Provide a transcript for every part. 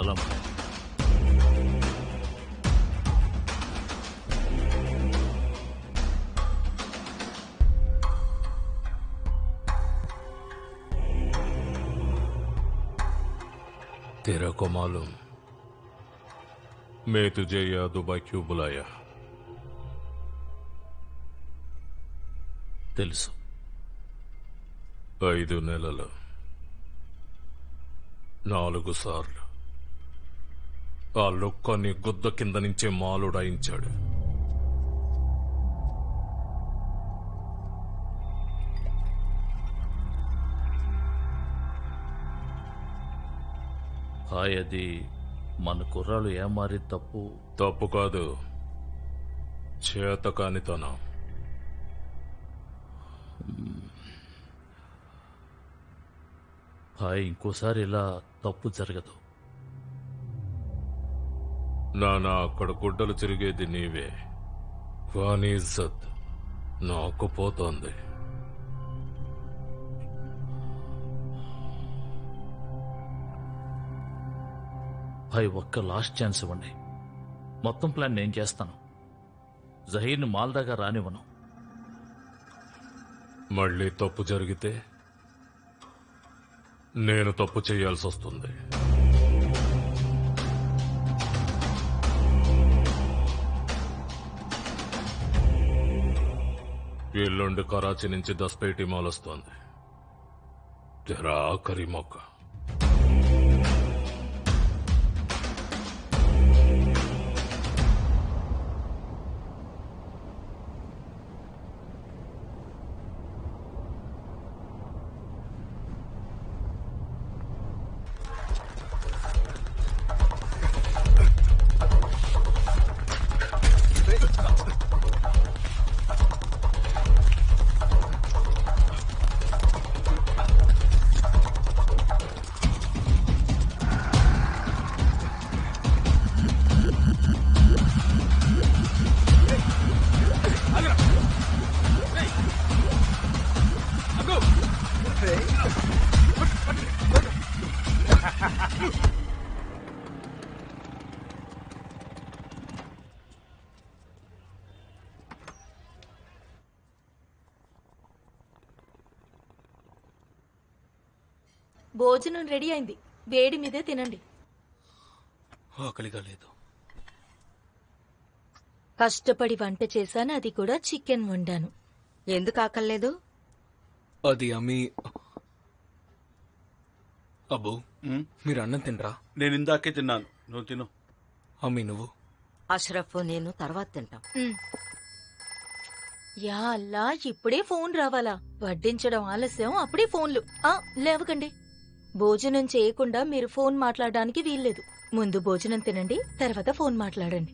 सलाम। तेरा को मालूम मैं तुझे यहाँ दुबई क्यों बुलाया? తెలుసు 5 నెలలు 4 సార్లు ఆ లొక్కని గుద్ద కింద నుంచే మాలుడాయించాడు. హాయ్, అది మన కుర్రాళ్ళు ఏమారి తప్పు కాదు, చేతకానితనం. హాయ్, ఇంకోసారి ఇలా తప్పు జరగదు. నానా అక్కడ గుడ్డలు తిరిగేది నీవే, వాని ఇజ్జత్ నాకు పోతోంది. హాయ్, ఒక్క లాస్ట్ ఛాన్స్ ఇవ్వండి. మొత్తం ప్లాన్ నేను చేస్తాను. జహీర్ని మాల్దాగా రానివ్వను. మళ్ళీ తప్పు జరిగితే నేను తప్పు చేయాల్సి వస్తుంది. ఎల్లుండి కరాచీ నుంచి 10 పేటీ మాల్ వస్తోంది. తెరా ఆఖరి మొక్క. భోజనం రెడీ అయింది, వేడి మీదే తినండి. ఆకలిగా లేదు. కష్టపడి వంట చేశాను, అది కూడా చికెన్ వండాను. ఎందుకు ఆకలేదు? అది అమ్మి. అబ్బు, మీరు అన్నం తినరా? నేను ఇందాకే తిన్నాను, నువ్వు తిను. అమ్మి నువ్వు? అష్రఫ్ నేను తర్వాత తింటాం. యా అల్లా, ఇప్పుడే ఫోన్ రావాలా? వడ్డించడం ఆలస్యం, అప్పుడే ఫోన్లు. లేవకండి. భోజనం చేయకుండా మీరు ఫోన్ మాట్లాడడానికి వీల్లేదు. ముందు భోజనం తినండి, తర్వాత ఫోన్ మాట్లాడండి.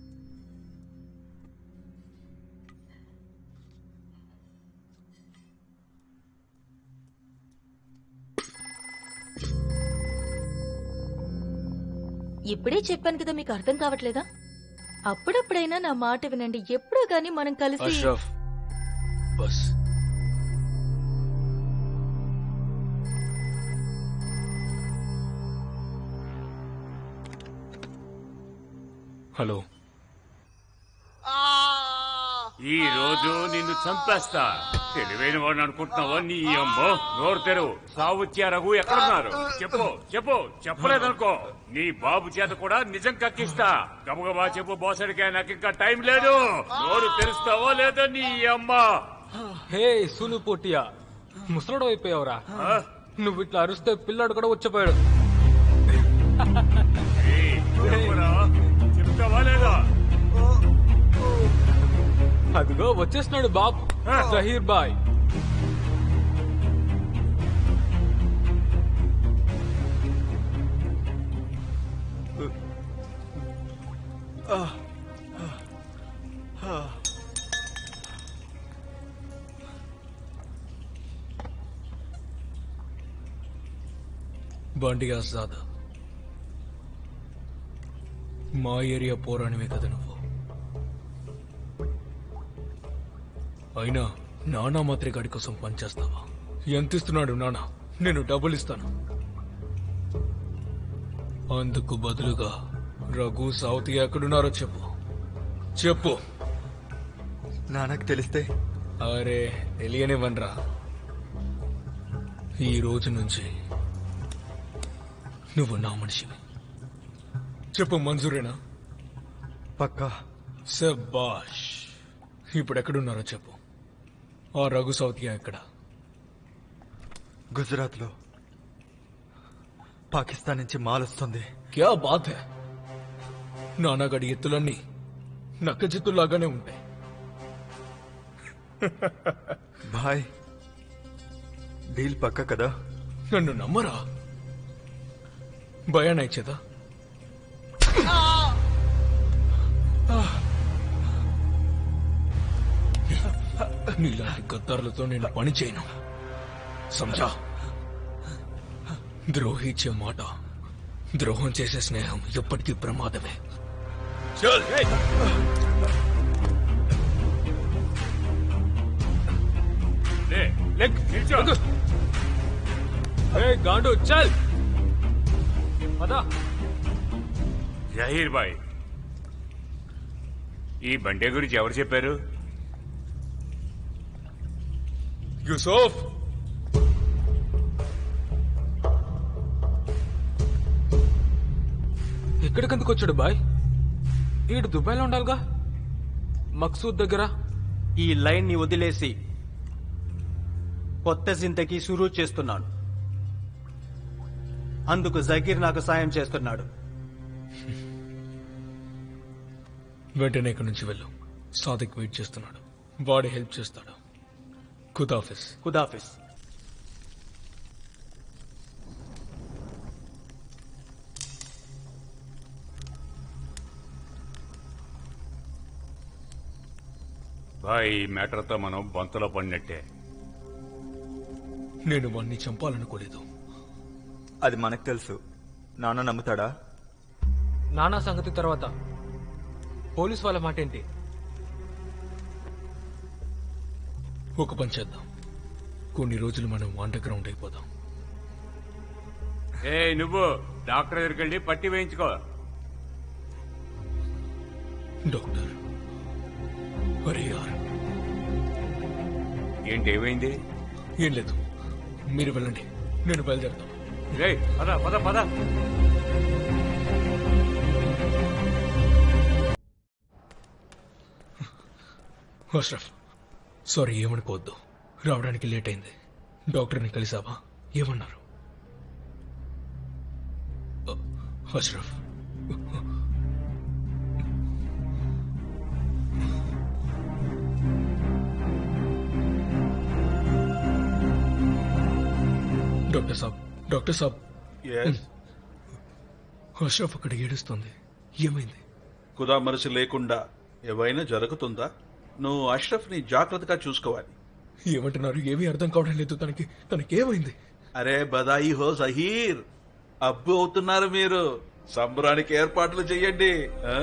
ఇప్పుడే చెప్పాను కదా, మీకు అర్థం కావట్లేదా? అప్పుడప్పుడైనా నా మాట వినండి. ఎప్పుడో గానీ మనం కలిసి. అష్రఫ్ బస్. హలో. ఈ రోజు నిన్ను చంపేస్తా. తెలివైన వాడిని అనుకుంటున్నావా? నీ అమ్మో, నోరు తెరువు. సావుత్య రఘు ఎక్కడున్నారు? చెప్పు చెప్పు. చెప్పలేదనుకో నీ బాబు చేత కూడా నిజం కక్కిస్తా. గబగబా చెప్పు బోసడికే, నాకు ఇంకా టైం లేదు. నోరు తెరుస్తావో లేదో నీ అమ్మ. హే సూలు పోటియా, ముసలోడు అయిపోయావురా. నువ్వు ఇట్లా అరుస్తే పిల్లాడు కూడా వచ్చిపోయాడు. చెప్తావా లేదా? అదిగో వచ్చేస్తున్నాడు బాబ్, జహీర్ బాయ్. బండిగా జాదా, మా ఏరియా పోరానివే కదా నువ్వు. అయినా నానా మాత్రే గాడి కోసం పనిచేస్తావా? ఎంత ఇస్తున్నాడు నానా? నేను డబ్బులు ఇస్తాను. అందుకు బదులుగా రఘు సౌతి ఎక్కడున్నారో చెప్పు. చెప్పు. నాన్నకు తెలిస్తే అరే తెలియనివ్వనరా. ఈ రోజు నుంచి నువ్వు నా మనిషివి. చెప్పు, మంజూరేనా? పక్కా. శబాష్. ఇప్పుడు ఎక్కడున్నారో చెప్పు. ఆ రఘు సౌతియా ఎక్కడ? గుజరాత్లో పాకిస్తాన్ నుంచి మాలొస్తుంది. క్యా బాత్ హై. నానాగడి ఎత్తులన్నీ నక్కజిత్తులాగానే ఉంటాయి. భాయ్, డీల్ పక్కా కదా? నన్ను నమ్మరా? భయాన్ని ఇచ్చేదా? నీలాంటి గద్దారులతో నేను పని చేయను. సంజా. ద్రోహి ఇచ్చే మాట, ద్రోహం చేసే స్నేహం ఎప్పటికీ ప్రమాదమే. చల్. గాండు చల్. పదా. జహీర్ బాయ్, ఈ బండి గురించి ఎవరు చెప్పారు? యూసుఫ్. ఎక్కడికెందుకు వచ్చాడు బాయ్? ఈడు దుబాయ్లో ఉండాలిగా, మక్సూద్ దగ్గర. ఈ లైన్ ని వదిలేసి కొత్త జిందగీ షురూ చేస్తున్నాను. అందుకు జకీర్ నాకు సాయం చేస్తున్నాడు. వెంటనే ఇక్కడి నుంచి వెళ్ళు. సాదిక్ వెయిట్ చేస్తున్నాడు, వాడి హెల్ప్ చేస్తాడు. ఖుదాఫిస్. ఖుదాఫిస్. బాయ్, ఈ మ్యాటర్తో మనం బొంతలో పడినట్టే. నేను వాణ్ణి చంపాలనుకోలేదు. అది మనకు తెలుసు. నాన్న నమ్ముతాడా? నానా సంగతి తర్వాత పోలీస్ వాళ్ళ మాట ఏంటి? ఒక పని చేద్దాం. కొన్ని రోజులు మనం అండర్ గ్రౌండ్ అయిపోదాం. ఏ నువ్వు డాక్టర్ దగ్గరికి వెళ్ళి పట్టి వేయించుకో. డాక్టర్. అరే యార్. ఏంటి, ఏమైంది? ఏం లేదు, మీరు వెళ్ళండి, నేను బయలుదేరుతాను. రేయ్, పద పద పద. అష్రఫ్, సారీ, ఏమనుకోవద్దు. రావడానికి లేట్ అయింది. డాక్టర్ని కలిసావా? ఏమన్నారు? అష్రఫ్, డాక్టర్ సాబ్, డాక్టర్ సాబ్. అష్రఫ్ అక్కడ ఏడుస్తుంది. ఏమైంది? ఖుదా మనసు లేకుండా ఏవైనా జరుగుతుందా? నువ్వు అష్రఫ్ని జాగ్రత్తగా చూసుకోవాలి. ఏమంటున్నారు? ఏమీ అర్థం కావడం లేదు. తనకేమైంది? అరే బదాయి హో జహీర్, అబ్బు అవుతున్నారు మీరు. సంబరానికి ఏర్పాట్లు చెయ్యండి. ఆ?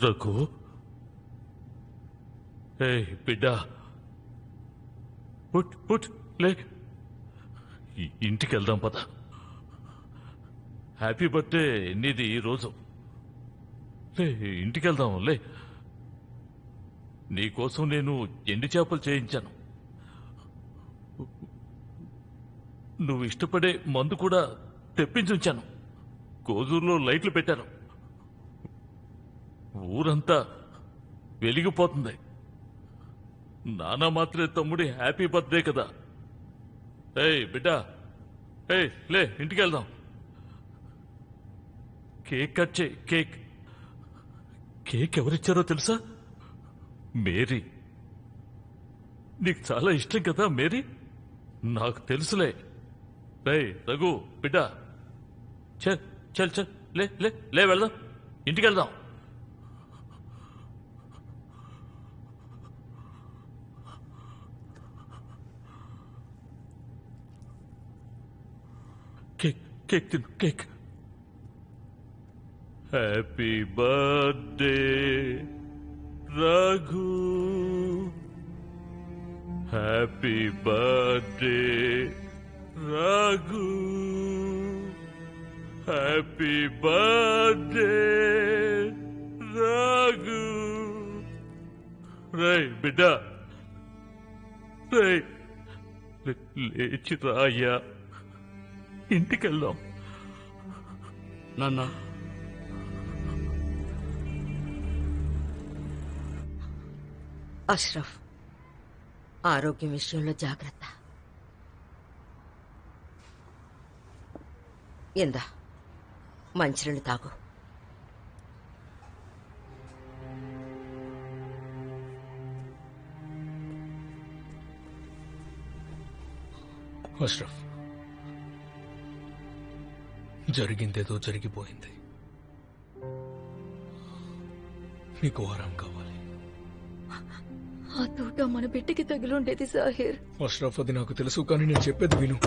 రఘు, ఏ బిడ్డా, పుట్ పుట్ లే, ఇంటికి వెళ్దాం పద. హ్యాపీ బర్త్డే నీది ఈరోజు. లే, ఇంటికి వెళ్దాం లే. నీకోసం నేను ఎండి చేపలు చేయించాను. నువ్వు ఇష్టపడే మందు కూడా తెప్పించుంచాను. కోజూరులో లైట్లు పెట్టాను. ఊరంతా వెలిగిపోతుంది. నానా మాత్రే తమ్ముడి హ్యాపీ బర్త్డే కదా. ఏయ్ బిడ్డా, ఏయ్ లే, ఇంటికి వెళ్దాం. కేక్ కట్ చేయి. కేక్ కేక్ ఎవరిచ్చారో తెలుసా? మేరీ. నీకు చాలా ఇష్టం కదా మేరీ. నాకు తెలుసులే. రేయ్ రఘు, బిడ్డా, చల్ చల్ చల్, లే లే లే, వెళ్దాం, ఇంటికి వెళ్దాం. కేక్ కేక్ తిను, cake. Happy birthday Raghu, happy birthday Raghu, happy birthday Raghu. రేయ్ బిడ్డా, రేయ్ లేచి రాయ్యా, ఇంటికెళ్దాం. నాన్న, అష్రఫ్, ఆరోగ్యం విషయంలో జాగ్రత్త. ఎందా మంచినీళ్ళు తాగు. అష్రఫ్, జరిగిందేదో జరిగిపోయింది. నీకు ఆరాం కావాలి. ఆ తోట మన బిడ్డకి తగిలుండేది సాహిర్. అష్రఫ్, అది నాకు తెలుసు, కానీ నేను చెప్పేది విను.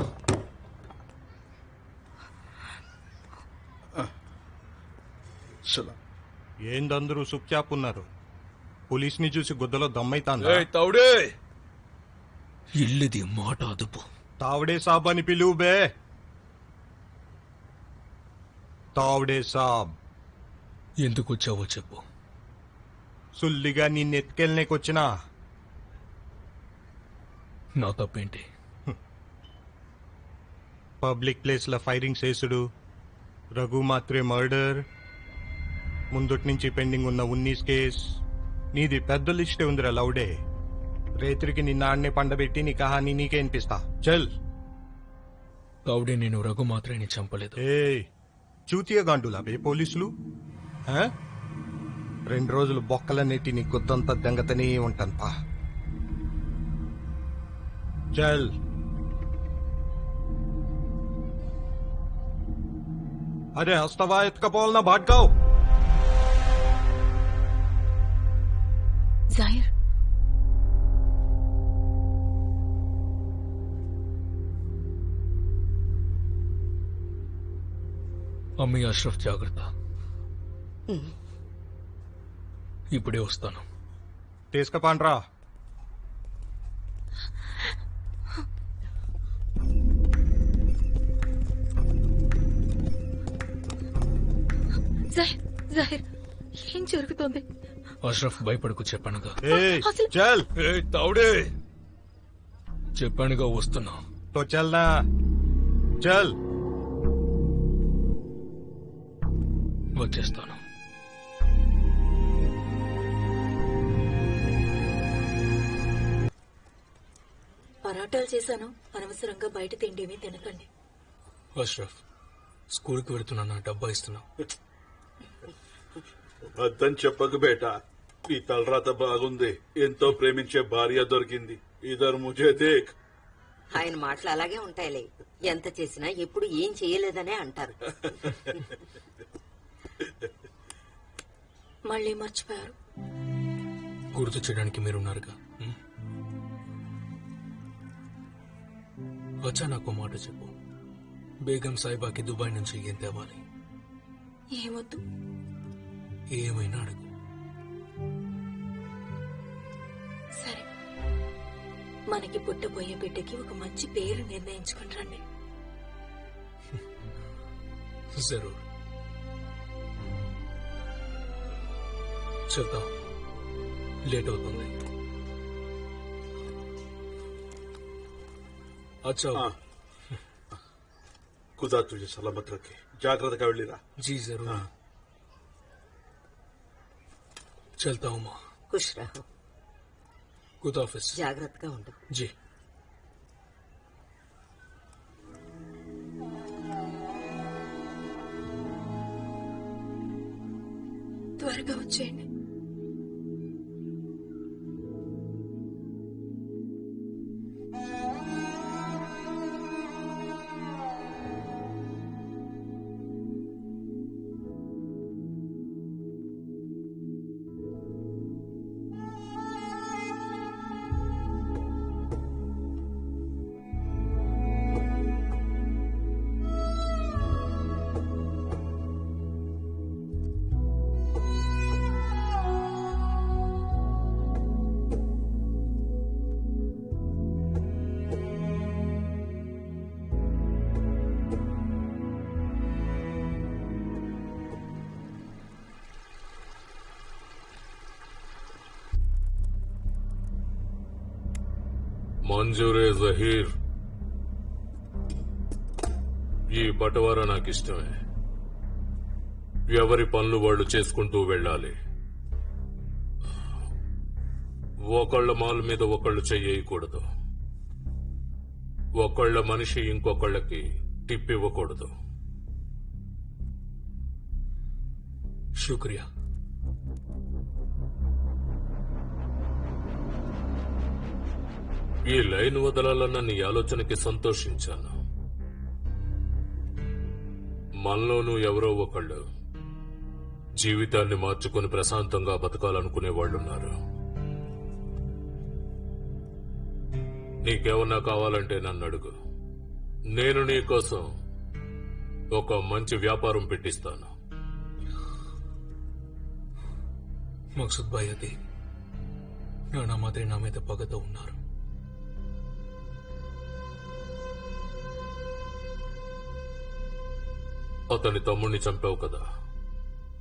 ఏందందరూ సుప్చాప్ ఉన్నారు? పోలీస్ని చూసి గుద్దలో దమ్మైతాందా? తౌడే, ఇల్లుది, మాట అదుపు. తావడే సాబ్ అని పిలువు బే. తావడే సాబ్. ఎందుకు వచ్చావో చెప్పు. సుల్లిగా నిన్నెత్తుకెళ్ళనేకొచ్చినా. నా తప్పేంటి? పబ్లిక్ ప్లేస్ లో ఫైరింగ్ చేసుడు, రఘు మాత్రే మర్డర్, ముందుటి నుంచి పెండింగ్ ఉన్న 19 కేస్. నీది పెద్ద లిస్టే ఉందిరా లౌడే. రేత్రికి నిన్నాడనే పండబెట్టి నీ కహాని నీకే అనిపిస్తా. చల్. తౌడే, నేను రఘు మాత్రమే చంపలేదు. ఏ చూతియా గాండులా బే పోలీసులు. 2 రోజులు బొక్కలన్నిటి నీ గుద్దంతా దెంగతనే ఉంటాను పా. చల్. అరే హస్తవా, ఎత్తుకపోవాలన్నా బాట్కావు. జాహిర్, అమ్మీ, అష్రఫ్ జాగ్రత్త. ఇప్పుడే వస్తాను. తీసుకపోండ్రా. జాహిర్, జాహిర్, ఏం జరుగుతోంది? అష్రఫ్, భయపడకు, చెప్పానుగా. చల్. తౌడే, చెప్పానుగా, వస్తున్నా. తో చల్నా. చల్. వచ్చేస్తాను. పరాటాలు చేశాను. అనవసరంగా బయట తిండేమీ తినకండి. అష్రఫ్, స్కూల్కి వెళుతున్నా, నా డబ్బా ఇస్తున్నా. వద్దని చెప్పకు బేటా. ఈ తలరాత బాగుంది. ఎంతో ప్రేమించే భార్య దొరికింది. ఇదర్ ముజే దేఖ్. ఆయన మాటలు అలాగే ఉంటాయిలే. ఎంత చేసినా ఎప్పుడు ఏం చేయలేదనే అంటారు. మళ్ళీ మర్చిపోయారు. గుర్తు చేయడానికి మీరున్నారుగా. వచ్చా, నాకు మాట చెప్పు. బేగం సాయిబాకి దుబాయ్ నుంచి ఏం తేవాలి? ఏమొద్దు. ఏమైనా అడుగు. మనకి పుట్టబోయే బిడ్డకి ఒక మంచి పేరు నిర్ణయించుకుని రండి. జరూర్ చెప్తాం, లేట్ అవుతుంది. అచ్చా ఖుదా తుझे సలామత్ రఖే. జాగ్రత్తగా వెళ్ళిరా. जी जरूर. चलता हूँ माँ. ఖుష్ రహో. खुदाफिज. జాగ్రత్తగా ఉండు. जी. త్వరగా వచ్చేయండి. మంజూరే జహీర్, ఈ బటవారా నాకిష్టమే. ఎవరి పనులు వాళ్ళు చేసుకుంటూ వెళ్ళాలి. ఒకళ్ళ మాల్ మీద ఒకళ్ళు చెయ్యకూడదు. ఒకళ్ళ మనిషి ఇంకొకళ్ళకి టిప్ ఇవ్వకూడదు. शुक्रिया. ఈ లైన్ వదలాలన్న నీ ఆలోచనకి సంతోషించాను. మనలోనూ ఎవరో ఒకళ్ళు జీవితాన్ని మార్చుకుని ప్రశాంతంగా బతకాలనుకునే వాళ్ళున్నారు. నీకేమన్నా కావాలంటే నన్ను అడుగు. నేను నీకోసం ఒక మంచి వ్యాపారం పెట్టిస్తాను. మక్సూద్ భాయ్, అది నాన్న మాత్రే నా మీద పగతో ఉన్నారు. అతని తమ్ముడిని చంపావు కదా.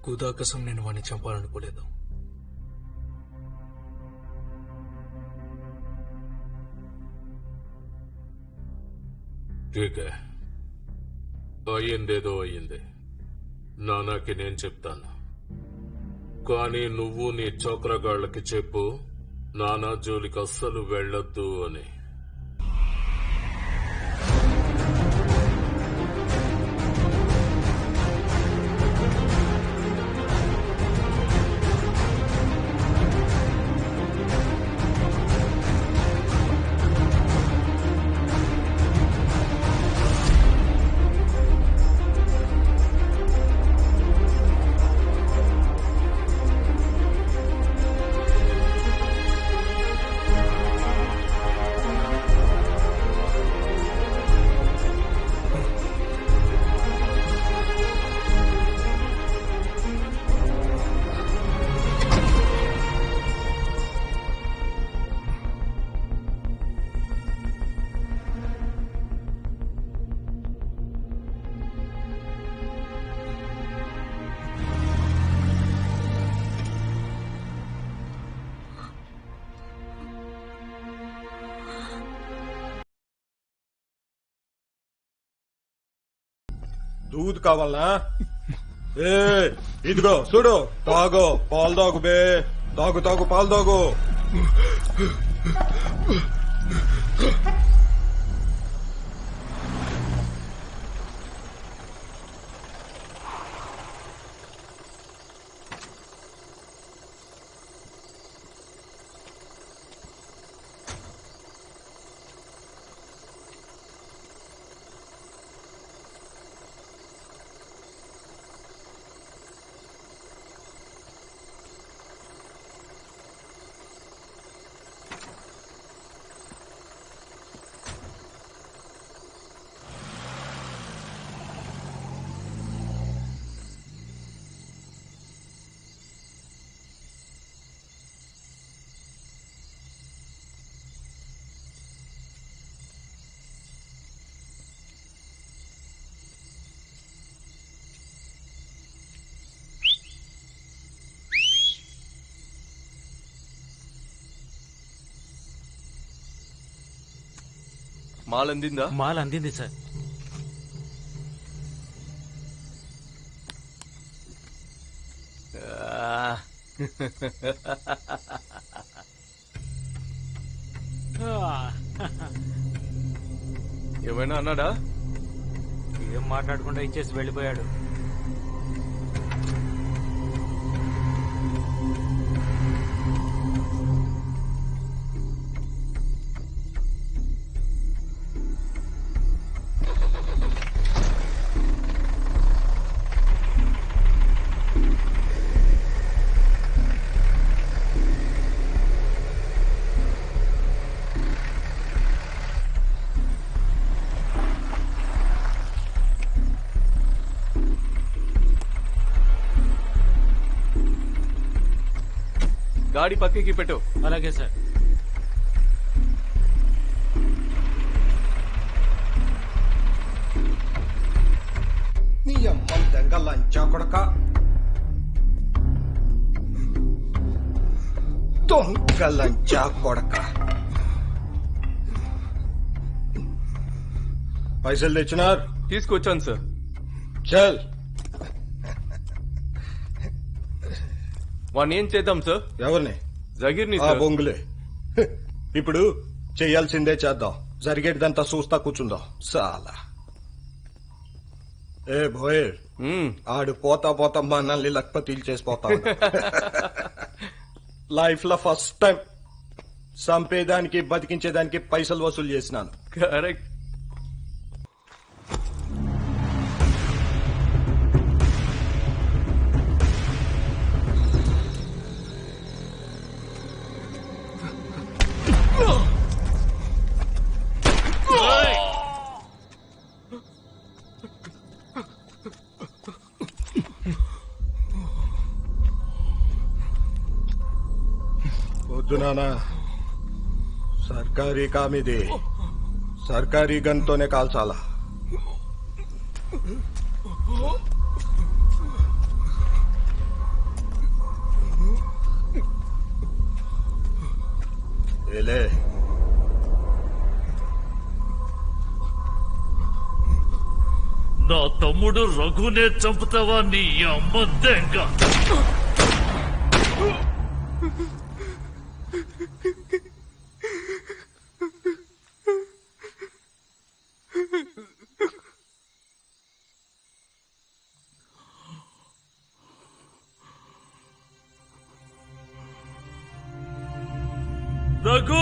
ఖుదా కసం నేను వాడిని చంపాలనుకోలేదు. ఠీకే, అయ్యిందేదో అయ్యింది. నానాకి నేను చెప్తాను. కానీ నువ్వు నీ చోక్రగాళ్లకి చెప్పు, నానా జోలికి అస్సలు వెళ్ళొద్దు అని. దూద్ కావాలనా? ఏ ఇదిగో చూడు, తాగు, పాలు తాగు బే, తాగు తాగు, పాలు తాగు. మాల్ అందిందా? మాల్ అందింది సార్. ఏమైనా అన్నాడా? ఏం మాట్లాడకుండా ఇచ్చేసి వెళ్ళిపోయాడు. గాడి పక్కకి పెట్టు. అలాగే సార్. నీ అమ్మ దెంగ లంచా కొడక, దొంగ లంచా కొడక. పైసలు తెచ్చినారు? తీసుకొచ్చాను సార్. చల్. వాడిని ఏం చేద్దాం సార్? ఎవరిని? జగీర్ని ఆ సార్. బొంగులే. ఇప్పుడు చెయ్యాల్సిందే చేద్దాం, జరిగేదంతా చూస్తా కూర్చుందాం. చాలా ఏ భోయ్, ఆడు పోతా పోతా మనల్ని లక్పతీలు చేసిపోతా. లైఫ్ లో ఫస్ట్ టైం చంపేదానికి బతికించేదానికి పైసలు వసూలు చేసినాను. కరెక్ట్. వద్దు నానా, సర్కారీ కామిది, సర్కారీ గన్తోనే కాల్చాలా. ఏలే, నా తమ్ముడు రఘునే చంపుతావా నీ అమ్మ దెంగ? రఘు!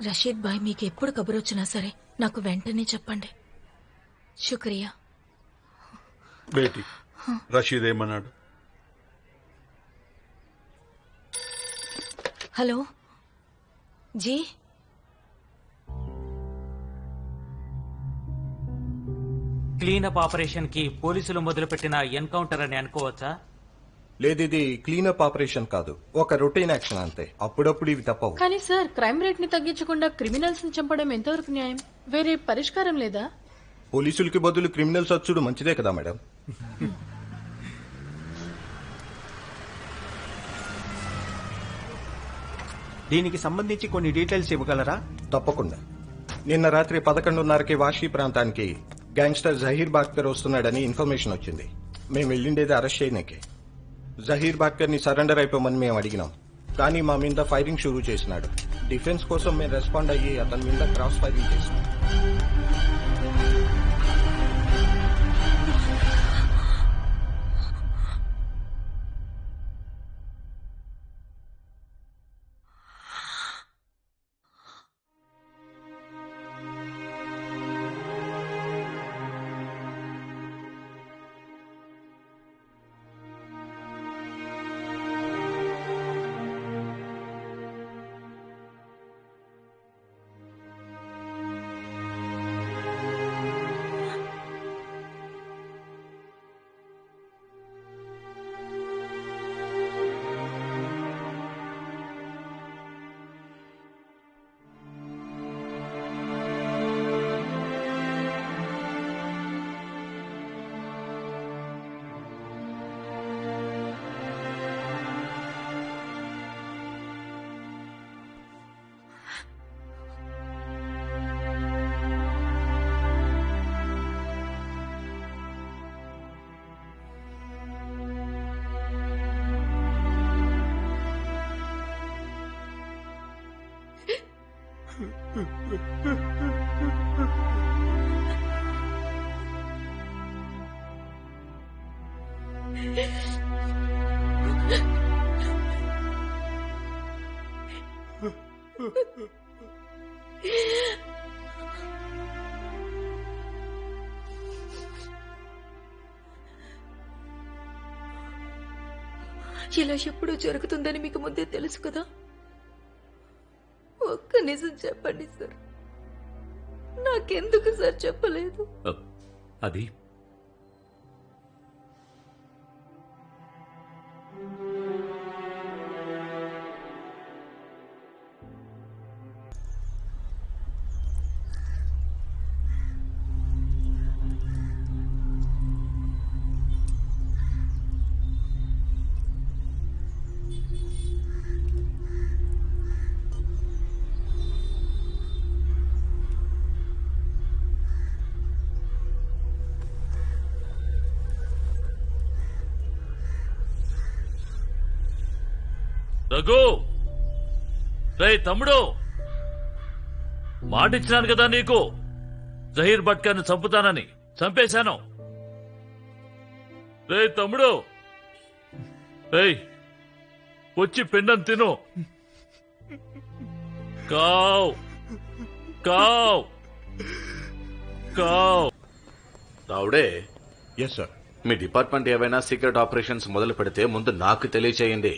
రషీద్ భాయ్ మీకు ఎప్పుడు కబురొచ్చినా సరే నాకు వెంటనే చెప్పండి. శుక్రియా. బేటీ, రషీద్ ఏమన్నాడు? Hello G. క్లీనప్ ఆపరేషన్ కి పోలీసులు మొదలుపెట్టిన ఎన్కౌంటర్ అని అనుకోవచ్చా? లేదు, ఇది క్లీనప్ ఆపరేషన్ కాదు, ఒక రొటీన్ యాక్షన్ అంతే. అప్పుడప్పుడు ఇవి తప్పవు. కానీ సార్, క్రైమ్ రేట్ ని తగ్గించకుండా క్రిమినల్స్ ని చంపడం ఎంతవరకు న్యాయం? వేరే పరిష్కారం లేదా? పోలీసులకి బదులు క్రిమినల్స్ వచ్చుడు మంచిదే కదా మేడం. దీనికి సంబంధించి కొన్ని డీటెయిల్స్ ఇవ్వగలరా? తప్పకుండా. నిన్న రాత్రి 11:30కి వాషీ ప్రాంతానికి గ్యాంగ్స్టర్ జహీర్ బాక్తర్ వస్తున్నాడని ఇన్ఫర్మేషన్ వచ్చింది. మేము వెళ్ళిండేది అరెస్ట్ చేయడానికే. జహీర్ బాక్తర్ ని సరెండర్ అయిపోమని మేము అడిగినాం, కానీ మా మీద ఫైరింగ్ షురూ చేసినాడు. డిఫెన్స్ కోసం మేము రెస్పాండ్ అయ్యి అతని మీద క్రాస్ ఫైరింగ్ చేసినాం. ఇలా ఎప్పుడూ జరుగుతుందని మీకు ముందే తెలుసు కదా. ఒక్క నిజం చెప్పండి సార్, నాకెందుకు సార్ చెప్పలేదు? అది రఘు, రే తమ్ముడు, మాటిచ్చినాను కదా నీకు, జహీర్ భట్కర్ని చంపుతానని. చంపేశాను. రే తమ్ముడు, రేయ్ వచ్చి పిండం తిను. కావ్ కావ్ కావ్. రావుడే, ఎస్ సార్. మీ డిపార్ట్మెంట్ ఏవైనా సీక్రెట్ ఆపరేషన్స్ మొదలు పెడితే ముందు నాకు తెలియచేయండి.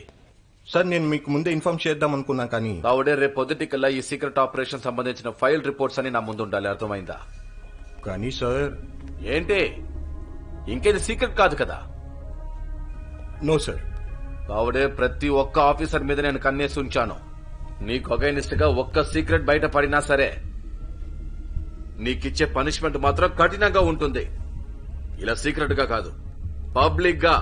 సార్ నేను మీకు ముందే ఇన్ఫార్మ్ చేద్దాం అనుకున్నా కానీ రావుడే, రేపు పొద్దుటికల్లా ఈ సీక్రెట్ ఆపరేషన్ సంబంధించిన ఫైల్ రిపోర్ట్స్ అని నా ముందు ఉండాలి. అర్థమైందా? కానీ సార్. ఏంటి, ఇంకేది సీక్రెట్ కాదు కదా? No sir. రావుడే, ప్రతి ఒక్క ఆఫీసర్ మీద నేను కన్నేసి ఉంచాను. నీకు అగైనిస్ట్ గా ఒక్క సీక్రెట్ బయట పడినా సరే నీకిచ్చే పనిష్మెంట్ మాత్రం కఠినంగా ఉంటుంది. ఇలా సీక్రెట్ గా కాదు, పబ్లిక్ గా.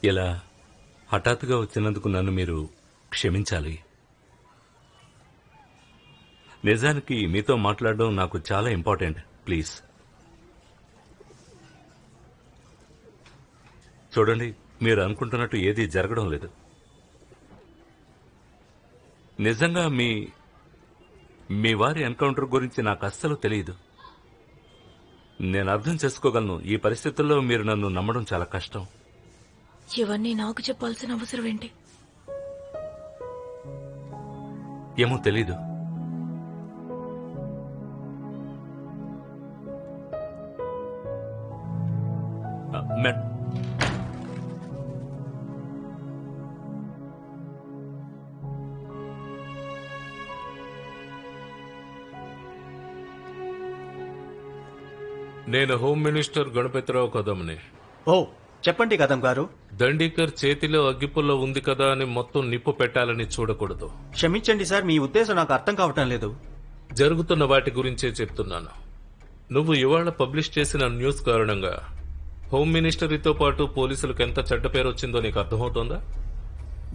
ఇలా హఠాత్తుగా వచ్చినందుకు నన్ను మీరు క్షమించాలి. నిజానికి మీతో మాట్లాడడం నాకు చాలా ఇంపార్టెంట్. ప్లీజ్ చూడండి, మీరు అనుకుంటున్నట్టు ఏదీ జరగడం లేదు. నిజంగా మీ వారి ఎన్కౌంటర్ గురించి నాకు అస్సలు తెలియదు. నేను అర్థం చేసుకోగలను. ఈ పరిస్థితుల్లో మీరు నన్ను నమ్మడం చాలా కష్టం. ఇవన్నీ నాకు చెప్పాల్సిన అవసరం ఏంటి? ఏమో తెలీదు. నేను హోమ్ మినిస్టర్ గణపతిరావు కదంని. ఓ చెప్పండి కదం గారు. దండీకర్ చేతిలో అగ్గిపుల్ల ఉంది కదా అని మొత్తం నిప్పు పెట్టాలని చూడకూడదు. క్షమించండి సార్, మీ ఉద్దేశం నాకు అర్థం కావటం లేదు. జరుగుతున్న వాటి గురించే చెప్తున్నాను. నువ్వు ఇవాళ పబ్లిష్ చేసిన న్యూస్ కారణంగా హోమ్ మినిస్టరీతో పాటు పోలీసులకు ఎంత చెడ్డ పేరు వచ్చిందో నీకు అర్థమవుతోందా?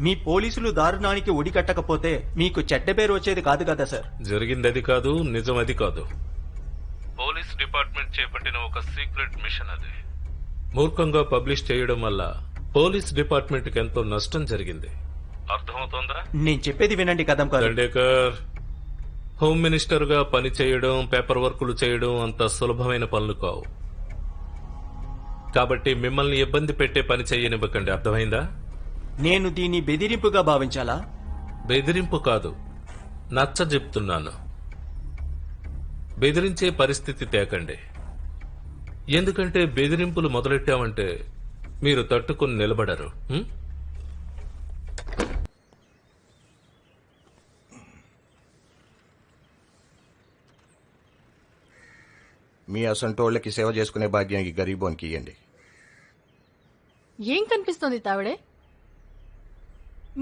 మీ పోలీసులు దారుణానికి ఒడికట్టకపోతే మీకు చెడ్డ పేరు వచ్చేది కాదు కదా సార్. జరిగింది అది కాదు, నిజం అది కాదు. పోలీస్ డిపార్ట్మెంట్ చేపట్టిన ఒక సీక్రెట్ మిషన్ అది. మూర్ఖంగా పబ్లిష్ చేయడం వల్ల పోలీస్ డిపార్ట్మెంట్ కి ఎంతో నష్టం జరిగింది. అర్థమవుతోందా? నేను చెప్పేది వినండి కదం గారు. దండేకర్, హోమ్ మినిస్టర్ గా పని చేయడం, పేపర్ వర్కులు చేయడం అంత సులభమైన పనులు కావు. కాబట్టి మిమ్మల్ని ఇబ్బంది పెట్టే పని చెయ్యనివ్వకండి. అర్థమైందా? నేను దీన్ని బెదిరింపుగా భావించాలా? బెదిరింపు కాదు, నచ్చ చెప్తున్నాను. బెదిరించే పరిస్థితి తేకండి. ఎందుకంటే బెదిరింపులు మొదలెట్టామంటే మీరు తట్టుకుని నిలబడరు. మీ అసంటోళ్ళకి సేవ చేసుకునే భాగ్యం ఈ గరీబోనికి ఇవ్వండి. ఏం కనిపిస్తోంది తావిడే?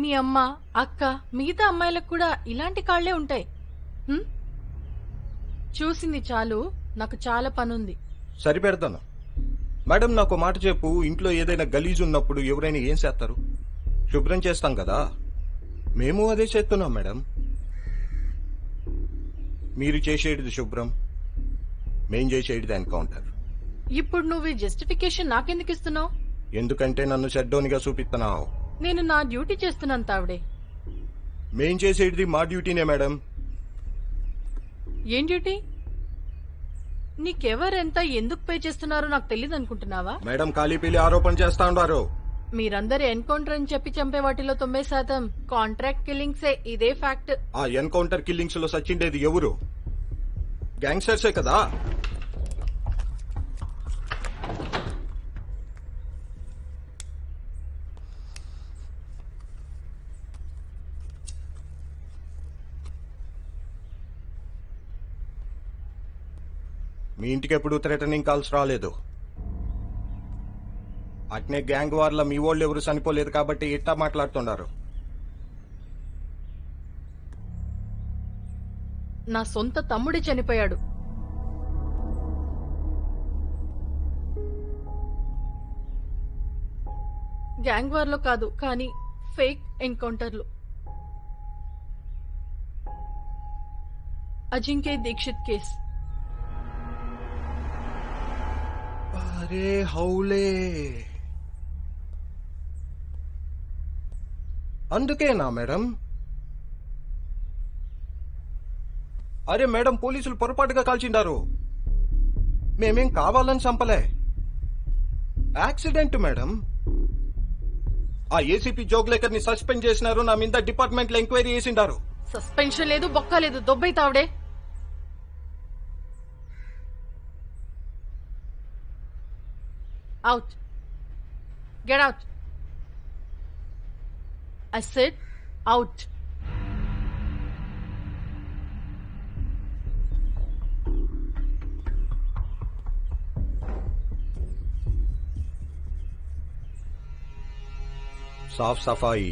మీ అమ్మ, అక్క, మిగతా అమ్మాయిలకు కూడా ఇలాంటి కాళ్లే ఉంటాయి. చూసింది చాలు, నాకు చాలా పనుంది. సరిపెడతాను. మేడం, నాకు మాట చెప్పు. ఇంట్లో ఏదైనా గలీజు ఉన్నప్పుడు ఎవరైనా ఏం చేస్తారు? శుభ్రం చేస్తాం కదా. మేము అదే చేస్తున్నాం మేడం. మీరు చేసేది శుభ్రం, మేం చేసేది ఎన్కౌంటర్. ఇప్పుడు నువ్వు ఈ జస్టిఫికేషన్ నాకెందుకు ఇస్తున్నావు? ఎందుకంటే నన్ను చెడ్డోనిగా చూపిస్తున్నావు. నేను నా డ్యూటీ చేస్తున్నాను తావిడే. మేం చేసేది మా డ్యూటీనే మేడం. ఏం డ్యూటీ? నీకెవరెంత ఎందుకు పే చేస్తున్నారో నాకు తెలియదు అనుకుంటున్నావా? మేడం, ఖాళీపీలి ఆరోపణ చేస్తా ఉన్నారు. మీరందరూ ఎన్కౌంటర్ అని చెప్పి చంపే వాటిలో 90% కాంట్రాక్ట్ కిల్లింగ్సే. ఇదే ఫ్యాక్ట్. ఆ ఎన్కౌంటర్ కిల్లింగ్స్ లో సచ్చిండేది ఎవరు? గ్యాంగ్స్టర్సే కదా. మీ ఇంటికి ఎప్పుడు థ్రెటనింగ్ కాల్స్ రాలేదు. అట్నే గ్యాంగ్ వార్ల మీ వాళ్ళు ఎవరు చనిపోలేదు కాబట్టి ఇట్టా మాట్లాడుతున్నారు. నా సొంత తమ్ముడే చనిపోయాడు. గ్యాంగ్ వార్లో కాదు, కానీ ఫేక్ ఎన్కౌంటర్లు. అజింక్య దీక్షిత్ కేస్. అరే హౌలే, అందుకేనా మేడం? అరే మేడం, పోలీసులు పొరపాటుగా కాల్చిండారు. మేమేం కావాలని చంపలే. Accident madam. ఆ ఏసీపీ జోగ్లేకర్ ని సస్పెండ్ చేసినారు. నా మీద డిపార్ట్మెంట్ లో ఎంక్వైరీ చేసిండారు. సస్పెన్షన్ లేదు, బొక్క లేదు. దొబ్బై తావడే. Out. Get out. I said out. साफ सफाई.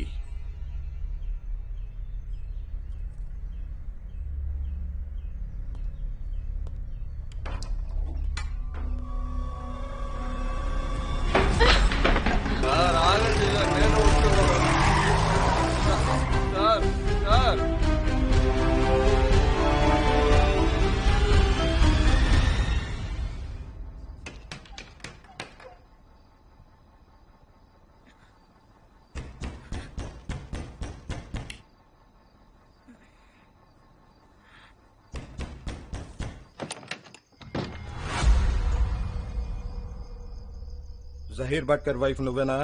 జహీర్ భట్కర్ వైఫ్ నువ్వేనా?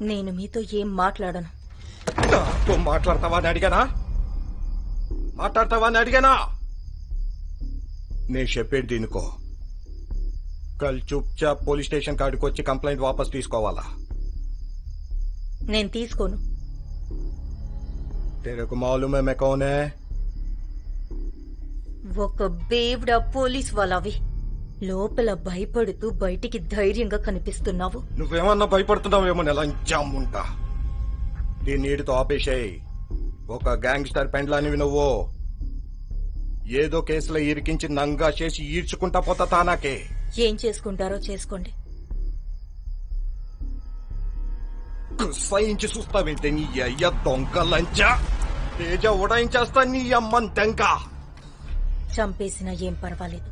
నేను మీతో ఏం మాట్లాడను. మాట్లాడతావా అని అడిగానా? మాట్లాడతావా అని అడిగానా? నేను చెప్పేది దీనికో. కల్ చుప్చాప్ పోలీస్ స్టేషన్ కాడికి వచ్చి కంప్లైంట్ వాపస్ తీసుకోవాలా? నేను తీసుకోను. తెరకు మాలూమే మే కౌన్ హై? ఒక బేవ్డా పోలీస్ వాళ్ళవి. లోపల భయపడుతూ బయటికి ధైర్యంగా కనిపిస్తున్నావు. నువ్వేమన్నా భయపడుతున్నావేమో నెలంచాముంటా. దీన్ని ఈడితో ఆపేశాయి. ఒక గ్యాంగ్స్టర్ పెండ్లానివి నువ్వు. ఏదో కేసులో ఇరికించి నంగా చేసి ఈడ్చుకుంటా పోతా తానాకే. ఏం చేసుకుంటారో చేసుకోండి. సహించి చూస్తావేంటే నీ అయ్య దొంగ లంచా. తేజ ఉడాయించేస్తా నీ అమ్మన్ తెంక. చంపేసినా ఏం పర్వాలేదు.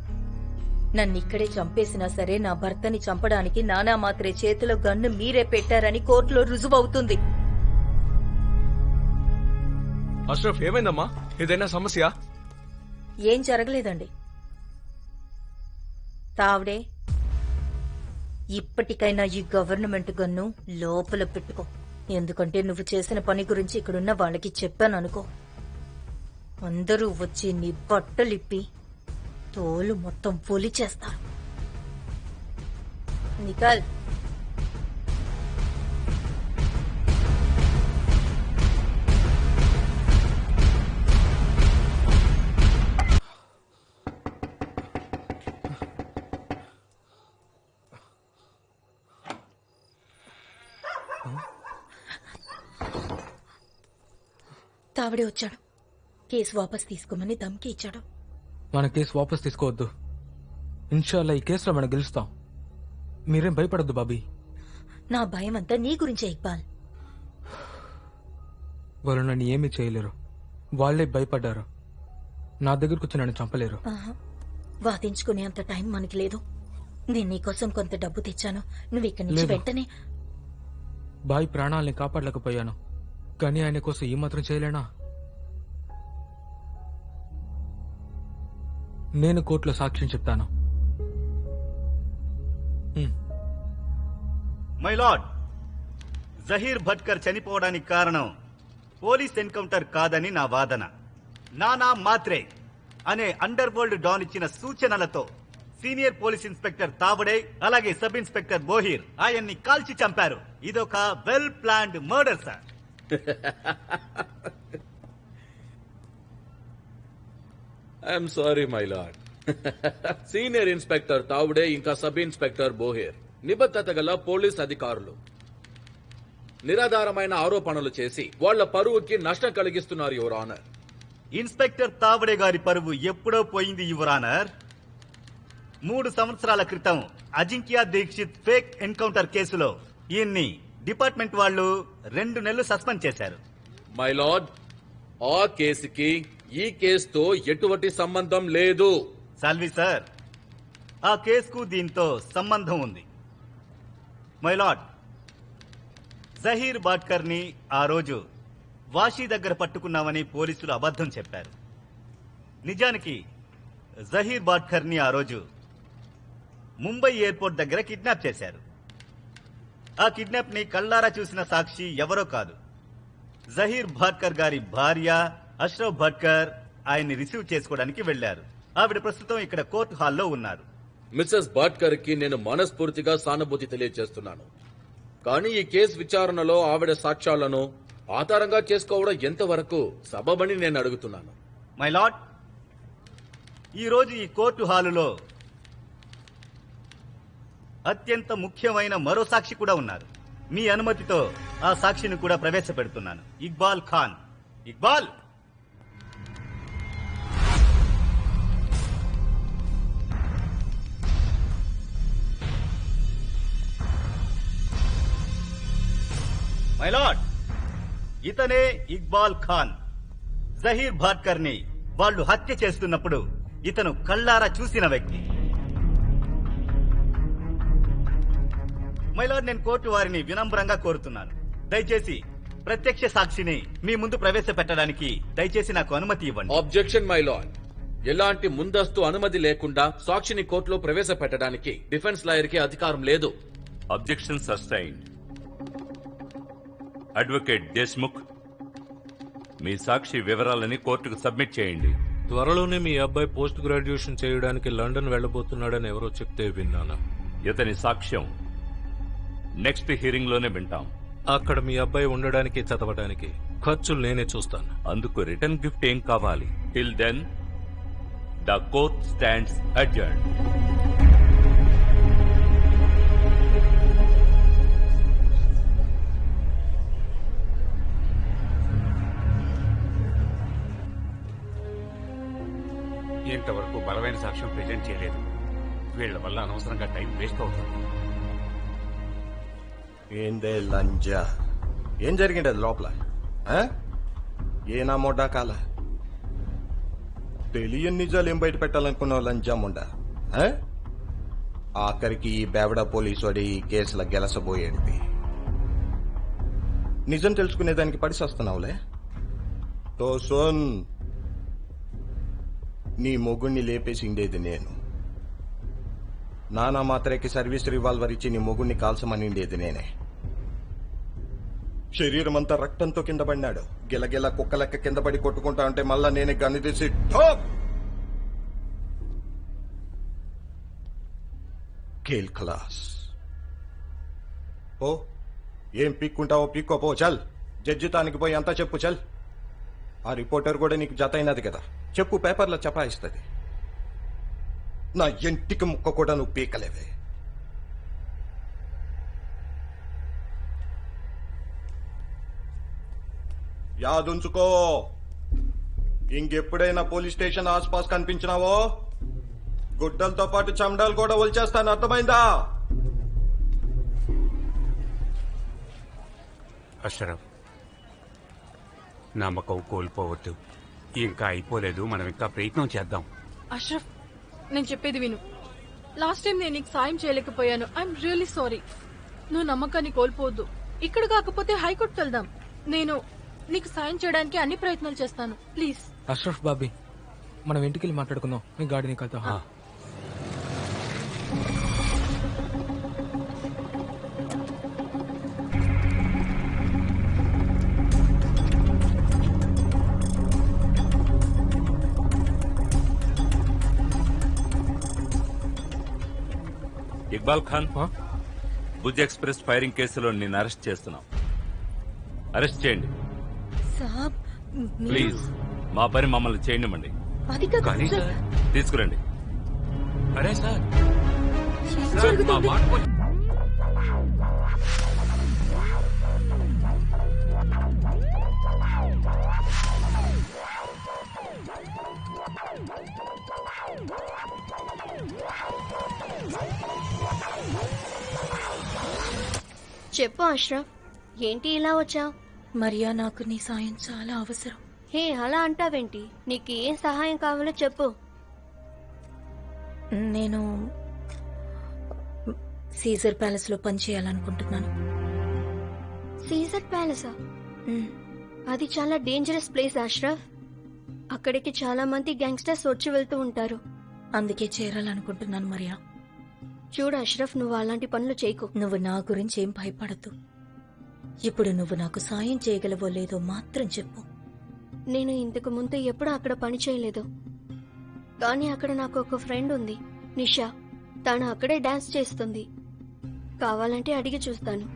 నన్ను ఇక్కడే చంపేసినా సరే నా భర్తని చంపడానికి నానా మాత్రే చేతిలో గన్ను మీరే పెట్టారని కోర్టులో రుజువవుతుంది. అష్రఫ్, ఏమైందమ్మా? ఏదైనా సమస్య? ఏం జరగలేదండి. తావడే, ఇప్పటికైనా ఈ గవర్నమెంట్ గన్ను లోపల పెట్టుకో. ఎందుకంటే నువ్వు చేసిన పని గురించి ఇక్కడున్న వాళ్ళకి చెప్పాననుకో, అందరూ వచ్చి నీ బట్టలిప్పి తోలు మొత్తం పొలి చేస్తారు. నికల్. తావడే వచ్చాడు. కేసు వాపస్ తీసుకోమని ధమ్కి ఇచ్చాడు. మన కేసు వాపస్ తీసుకోవద్దు. ఇన్షాల్లా ఈ కేసులో మనం గెలుస్తాం. మీరేం భయపడద్దు బాబీ. నా భయం అంతా నీ గురించే ఇక్బాల్. వాళ్ళు నన్ను ఏమీ చేయలేరు. వాళ్లే భయపడ్డారు. నా దగ్గరకు వచ్చి నన్ను చంపలేరు. వాదించుకునే అంత టైం మనకి లేదు. నేను నీకోసం కొంత డబ్బు తెచ్చాను. నువ్వు ఇక్కడి నుంచి లేదు. వెంటనే బాయ్ ప్రాణాలని కాపాడలేకపోయాను, కానీ ఆయన కోసం ఈ మాత్రం చేయలేనా? నేను కోర్టులో సాక్ష్యం చెప్తాను. మై లార్డ్, జహీర్ భట్కర్ చనిపోవడానికి కారణం పోలీస్ ఎన్కౌంటర్ కాదని నా వాదన. నానా మాత్రే అనే అండర్ వరల్డ్ డాన్ ఇచ్చిన సూచనలతో సీనియర్ పోలీస్ ఇన్స్పెక్టర్ తావడే అలాగే సబ్ ఇన్స్పెక్టర్ బోహీర్ ఆయన్ని కాల్చి చంపారు. ఇదొక well planned murder sir. I'm sorry my lord. Senior inspector Tawde ఇంకా సబ్ ఇన్స్పెక్టర్ బోహేర్ నిబద్ధత గల పోలీస్ అధికారులు నిరాధారమైన ఆరోపణలు చేసి వాళ్ల పరువుకి నష్టం కలిగిస్తున్నారు యువర్ ఆనర్. ఇన్స్పెక్టర్ తావడే గారి పరువు ఎప్పుడో పోయింది యువర్ ఆనర్. 3 సంవత్సరాల క్రితం అజింక్య దీక్షిత్ ఫేక్ ఎన్కౌంటర్ కేసులో ఈయన్ని డిపార్ట్మెంట్ వాళ్ళు 2 నెలలు సస్పెండ్ చేశారు. మై లార్డ్, ఆ కేసుకి ఈ కేసుతో ఎటువంటి సంబంధం లేదు. సాల్వి సార్, ఆ కేసుకు దీంతో సంబంధం ఉంది. మై లార్డ్, జహీర్ బాట్కర్ ని ఆ రోజు వాషీ దగ్గర పట్టుకున్నామని పోలీసులు అబద్ధం చెప్పారు. నిజానికి జహీర్ బాట్కర్ ని ఆ రోజు ముంబై ఎయిర్పోర్ట్ దగ్గర కిడ్నాప్ చేశారు. ఆ కిడ్నాప్ ని కళ్ళారా చూసిన సాక్షి ఎవరో కాదు, జహీర్ భాట్కర్ గారి భార్య అష్రఫ్ భట్కర్ ఆయన్ని రిసీవ్ చేసుకోవడానికి వెళ్లారు. ఆవిడ ప్రస్తుతం ఇక్కడ కోర్టు హాల్లో ఉన్నారు. మిస్సెస్ భాట్కర్ కి నేను మనస్ఫూర్తిగా సానుభూతి తెలియజేస్తున్నాను. కానీ ఈ కేసు విచారణలో ఆవిడ సాక్ష్యాలను ఆధారంగా చేసుకోవడం ఎంతవరకు సబబని నేను అడుగుతున్నాను. మై లార్డ్, ఈ రోజు ఈ కోర్టు హాలులో అత్యంత ముఖ్యమైన మరో సాక్షి కూడా ఉన్నారు. మీ అనుమతితో ఆ సాక్షిని కూడా ప్రవేశపెడుతున్నాను. ఇక్బాల్ ఖాన్. ఇక్బాల్, మై లార్డ్, ఇతనే ఇక్బాల్ ఖాన్. జహీర్ భాట్కర్ ని వాళ్ళు హత్య చేస్తున్నప్పుడు ఇతను కళ్ళారా చూసిన వ్యక్తి. మై లార్డ్, నేను కోర్టు వారిని వినమ్రంగా కోరుతున్నాను, దయచేసి ప్రత్యక్ష సాక్షిని మీ ముందు ప్రవేశపెట్టడానికి దయచేసి నాకు అనుమతి ఇవ్వండి. Objection my lord. ఎలాంటి ముందస్తు అనుమతి లేకుండా సాక్షిని కోర్టులో ప్రవేశపెట్టడానికి డిఫెన్స్ లాయర్ కి అధికారం లేదు. Objection sustained. అడ్వకేట్ దేశ్ముఖ్, మీ సాక్షి వివరాలని కోర్టుకు సబ్మిట్ చేయండి. త్వరలోనే మీ అబ్బాయి పోస్ట్ గ్రాడ్యుయేషన్ చేయడానికి లండన్ వెళ్లబోతున్నాడని ఎవరో చెప్తే విన్నాను. ఇతని సాక్ష్యం నెక్స్ట్ హియరింగ్ లోనే వింటాం. అక్కడ మీ అబ్బాయి ఉండడానికి చదవడానికి ఖర్చులు నేనే చూస్తాను. అందుకు రిటర్న్ గిఫ్ట్ ఏం కావాలి? Till then the court stands adjourned. ఇంతవరకు బలమైన సాక్ష్యం ప్రెజెంట్ చేయలేదు. వీళ్ల వల్ల అనవసరంగా టైం వేస్ట్ అవుతుంది. ఏందే లంజా, ఏం జరిగింది అది లోపల? ఏనా మొడ్డా కాల తెలియని నిజాలు ఏం బయట పెట్టాలనుకున్నావు లంజా మొండా? ఆఖరికి ఈ బేవడ పోలీసు వాడి ఈ కేసుల గెలసబోయేది. నిజం తెలుసుకునేదానికి పడిసొస్తున్నావులే. తో సోన్, నీ మొగుణ్ణి లేపేసిండేది నేను. నానా మాత్రకి సర్వీస్ రివాల్వర్ ఇచ్చి నీ మొగుణ్ణి కాల్చమనిండేది నేనే. శరీరం అంతా రక్తంతో కింద పడినాడు. గిలగిల కుక్క లెక్క కింద పడి కొట్టుకుంటా ఉంటే మళ్ళా నేనే గన్ను తీసి ఠోక్! కేల్ ఖలాస్. ఓ ఏం పీక్కుంటావో పీక్కోపో, చల్. జడ్జితానికి పోయి అంతా చెప్పు, చల్. ఆ రిపోర్టర్ కూడా నీకు జత అయినది కదా, చెప్పు, పేపర్లో చపాయిస్తుంది. నా ఇంటికి ముక్క కూడా నువ్వు పీకలేవే. యాదుంచుకో. ఇంకెప్పుడైనా పోలీస్ స్టేషన్ ఆస్పాస్ కనిపించినావో గుడ్డలతో పాటు చమడాలు కూడా ఒలిచేస్తాను, అర్థమైందా? అష్రఫ్, నమ్మకం కోల్పోవద్దు. ఇంకా అయిపోలేదు, మనం ఇంకా ప్రయత్నం చేద్దాం. అష్రఫ్, నేను చెప్పేది విను. లాస్ట్ టైం నేను నీకు సాయం చేయలేకపోయాను. I'm really sorry. నువ్వు నమ్మకాన్ని కోల్పోవద్దు. ఇక్కడ కాకపోతే హైకోర్టుకు వెళ్దాం. నేను నీకు సాయం చేయడానికి అన్ని ప్రయత్నాలు చేస్తాను. ప్లీజ్. అష్రఫ్ బాబీ, మనం ఇంటికి వెళ్ళి మాట్లాడుకుందాం. నీ గాడిని కలుతా. ఇక్బాల్ ఖాన్, భుజ్ ఎక్స్ప్రెస్ ఫైరింగ్ కేసులో నిన్ను అరెస్ట్ చేస్తున్నాం. అరెస్ట్ చేయండి సాబ్. ప్లీజ్. మా పని మమ్మల్ని చేయనివ్వండి. అది కాదు కానీ సార్. తీసుకురండి. అరే సార్, ఏం జరుగుతుంది? చెప్పు అష్రఫ్, ఏంటి ఇలా వచ్చావు? మరియా, నాకు నీ సాయం చాలా అవసరం. హే, అలా అంటావేంటి? నీకు ఏం సహాయం కావాలో చెప్పు. నేను సీజర్ ప్యాలెస్ లో పనిచేయాలనుకుంటున్నాను. సీజర్ ప్యాలెసా? అది చాలా డేంజరస్ ప్లేస్ అష్రఫ్. అక్కడికి చాలా మంది గ్యాంగ్స్టర్స్ వచ్చి వెళ్తూ ఉంటారు. అందుకే చేరాలనుకుంటున్నాను మరియా. చూడు అష్రఫ్, నువ్వు అలాంటి పనులు చేయకు. నువ్వు నా గురించి ఏం భయపడద్దు. ఇప్పుడు నువ్వు నాకు సాయం చేయగలవో లేదో మాత్రం చెప్పు. నేను ఇంతకు ముందు ఎప్పుడూ అక్కడ పని చేయలేదు. కానీ అక్కడ నాకు ఒక ఫ్రెండ్ ఉంది, నిషా. తను అక్కడే డాన్స్ చేస్తుంది. కావాలంటే అడిగి చూస్తాను.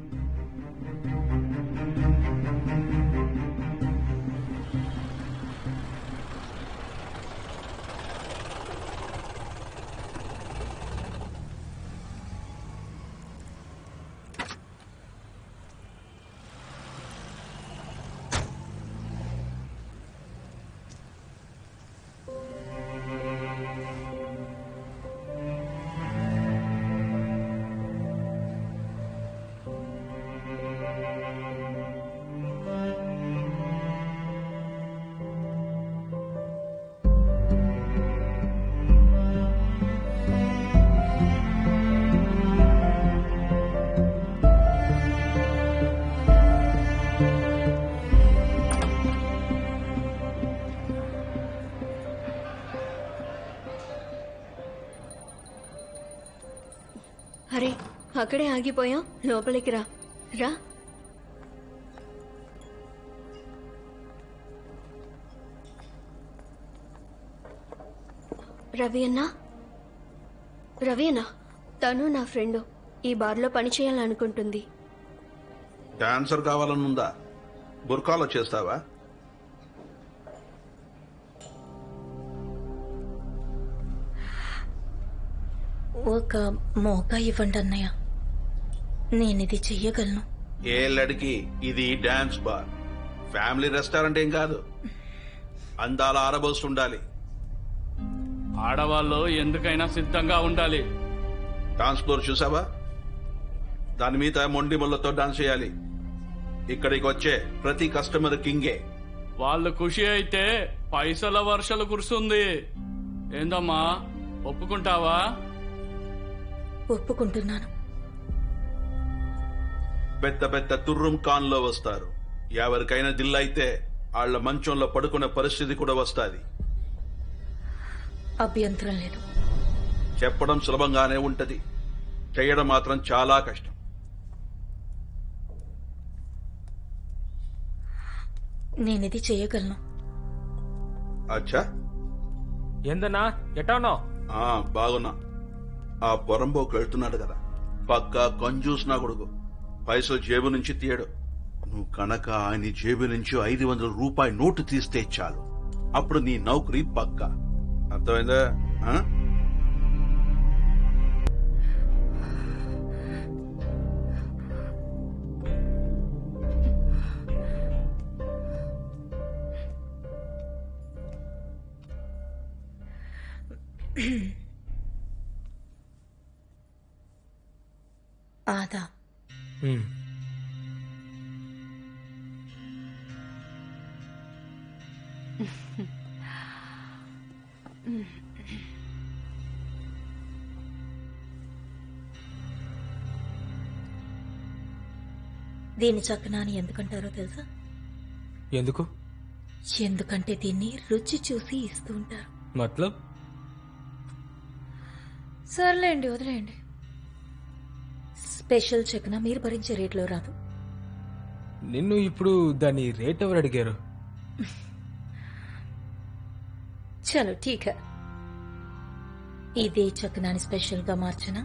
అరే, అక్కడే ఆగిపోయాం. లోపలికి రా. రా. రవి అన్నా, తను నా ఫ్రెండ్. ఈ బార్లో పని చేయాలనుకుంటుంది. డాన్సర్ కావాలనుందా? బుర్కాలో చేస్తావా? ఒక మోకా ఇవ్వండి అన్నయ్య, నేనిది చెయ్యగలను. ఏ లడికి, ఇది డాన్స్ బార్, ఫ్యామిలీ రెస్టారెంట్ ఏం కాదు. అందాల ఆరబోస్తుండాలి. ఆడవాళ్ళు ఎందుకైనా సిద్ధంగా ఉండాలి. డాన్స్ ఫ్లోర్ చూసావా? దాని మీద మొండి ముళ్ళతో డాన్స్ చేయాలి. ఇక్కడికి వచ్చే ప్రతి కస్టమర్ కింగే. వాళ్ళు ఖుషి అయితే పైసల వర్షాలు కురుస్తుంది. ఏందమ్మా, ఒప్పుకుంటావా? ఒప్పుకుంటున్నాను. పెద్ద పెద్ద తుర్రం కాన్లో వస్తారు. ఎవరికైనా దిల్లైతే వాళ్ళ మంచంలో పడుకునే పరిస్థితి కూడా వస్తుంది. అభ్యంతరం లేదు. చెప్పడం సులభంగానే ఉంటది, చేయడం మాత్రం చాలా కష్టం. నేనిది చేయగలను. అచ్చా, ఏందన్నా ఎటానో? బాగున్నా. ఆ పొరంబోకు వెళ్తున్నాడు కదా, పక్కా కంజూస్ నా కొడుకు. పైసలు జేబు నుంచి తీయడు. నువ్వు కనుక ఆయన జేబు నుంచి 500 రూపాయల నోటు తీస్తే చాలు, అప్పుడు నీ నౌకరీ పక్కా. అర్థమైందా? ఆదా దీన్ని చక్కనా అని ఎందుకంటారో తెలుసా? ఎందుకు? ఎందుకంటే దీన్ని రుచి చూసి ఇస్తూ ఉంటారు. మతలబ్? సర్లేండి, వదిలేయండి. స్పెషల్ చక్కన మీరు భరించే రేట్లో రాదు. నిన్ను ఇప్పుడు దాని రేట్ ఎవరు అడిగారు? చలో ఠీక్ హై. ఇదే చక్కనాని స్పెషల్ గా మార్చనా?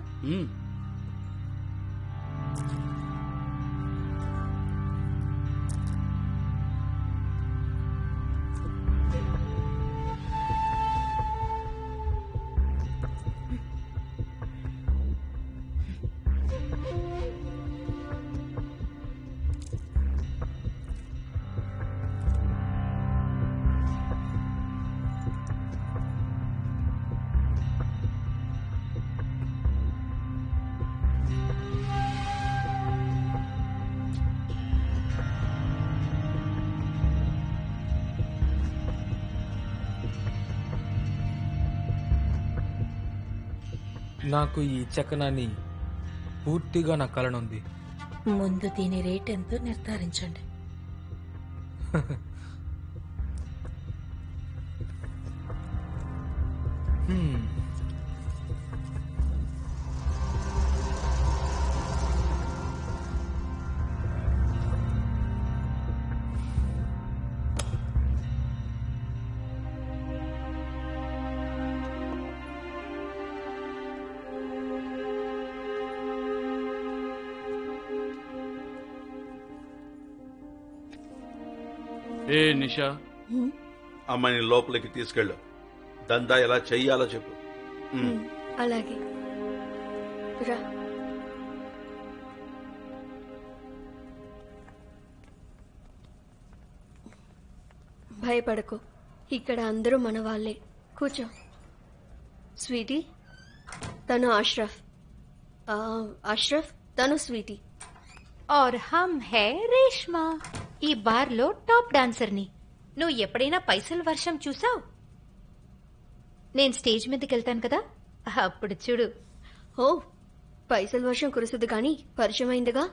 నాకు ఈ చకనాన్ని పూర్తిగా నా కలనుంది. ముందు దీని రేట్ ఎంతో నిర్ధారించండి. ఏ నిషా, అమ్మాయిని లోపలికి తీసుకెళ్ళు. దందా ఎలా చెయ్యాలో చెప్పు. అలాగే రా. భయపడకు, ఇక్కడ అందరూ మన వాళ్ళే. కూర్చో. స్వీటీ, తను అష్రఫ్. అష్రఫ్, తను స్వీటీ. और हम है రేష్మా. ఈ బార్ లో టాప్ డాన్సర్ ని. నువ్వు ఎప్పుడైనా పైసల వర్షం చూసావు? నేను స్టేజ్ మీదకి వెళ్తాను కదా, అప్పుడు చూడు. ఓ, పైసల వర్షం కురుస్తుంది కానీ పరిచయం అయిందిగా.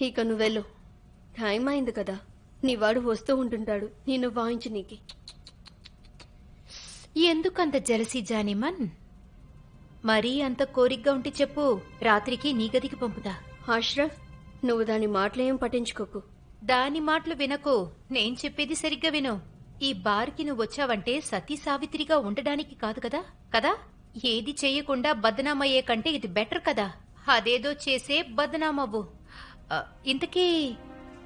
ఇక నువ్వు వెళ్ళు, టైం అయింది కదా. నీ వాడు వస్తూ ఉంటుంటాడు నిన్ను వాయించి నీకి. ఎందుకంత జలసి జానిమన్? మరీ అంత కోరికగా ఉంటే చెప్పు, రాత్రికి నీ గదికి పంపుతా. అష్రఫ్, నువ్వు దాని మాటలేం పట్టించుకోకు. దాని మాటలు వినకు, నేను చెప్పేది సరిగ్గా విను. ఈ బార్కి నువ్వు వచ్చావంటే సతీ సావిత్రిగా ఉండడానికి కాదు కదా. కదా, ఏది చేయకుండా బదనామయ్యే కంటే ఇది బెటర్ కదా. అదేదో చేసే బదనామవ్వు. ఇంతకీ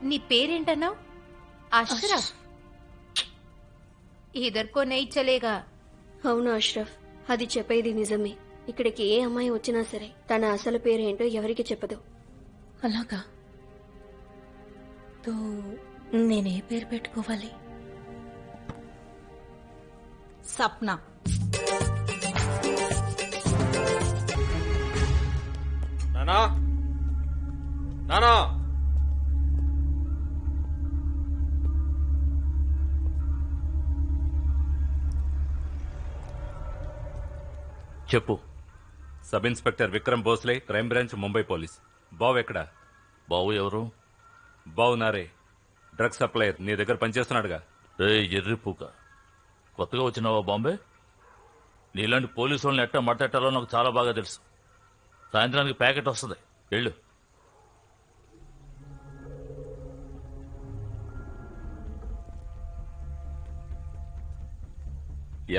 నీ పేరేంటన్నావు? అష్రఫ్. ఇదర్కో నై చలేగా. అవును అష్రఫ్, అది చెప్పేది నిజమే. ఇక్కడికి ఏ అమ్మాయి వచ్చినా సరే తన అసలు పేరేంటో ఎవరికి చెప్పదు. అలాగా? తో నేనే పేరు పెట్టుకోవాలి? సప్న. నానా, నానా, చెప్పు. Sub inspector Vikram Bhosle, crime branch, Mumbai police. బావు ఎక్కడా? బావు ఎవరు? బావు నారే, డ్రగ్ సప్లయర్. నీ దగ్గర పనిచేస్తున్నాడుగా. రే ఎర్రిపూక, కొత్తగా వచ్చినావా బాంబే? నీలాంటి పోలీసు వాళ్ళని ఎట్టా మట్టెట్టాలో నాకు చాలా బాగా తెలుసు. సాయంత్రానికి ప్యాకెట్ వస్తుంది, వెళ్ళు.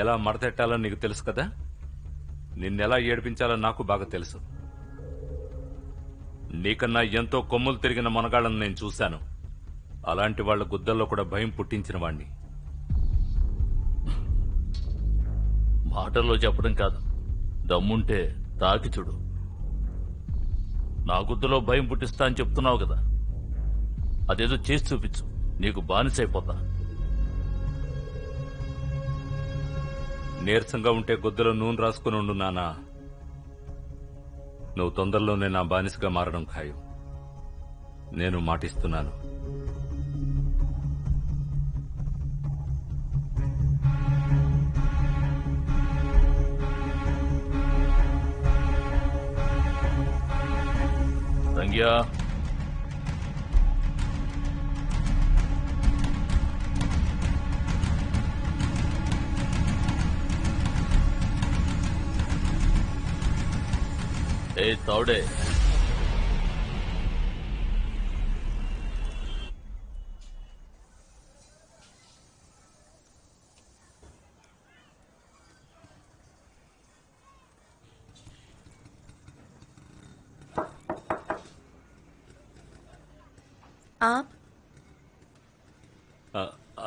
ఎలా మడతెట్టాలో నీకు తెలుసు కదా. నిన్నెలా ఏడిపించాలో నాకు బాగా తెలుసు. నీకన్నా ఎంతో కొమ్ములు తిరిగిన మనగాళ్ళను నేను చూశాను. అలాంటి వాళ్ళ గుద్దల్లో కూడా భయం పుట్టించిన వాణ్ణి. మాటల్లో చెప్పడం కాదు, దమ్ముంటే తాకి చూడు. నా గుద్దులో భయం పుట్టిస్తా అని చెప్తున్నావు కదా, అదేదో చేసి చూపించు, నీకు బానిసైపోతా. నీరసంగా ఉంటే గుద్దలో నూనె రాసుకుని ఉండు నానా. నువ్వు తొందరలోనే నా బానిసగా మారడం ఖాయం. నేను మాటిస్తున్నాను. రంగ్యా, ఏ తావుడే,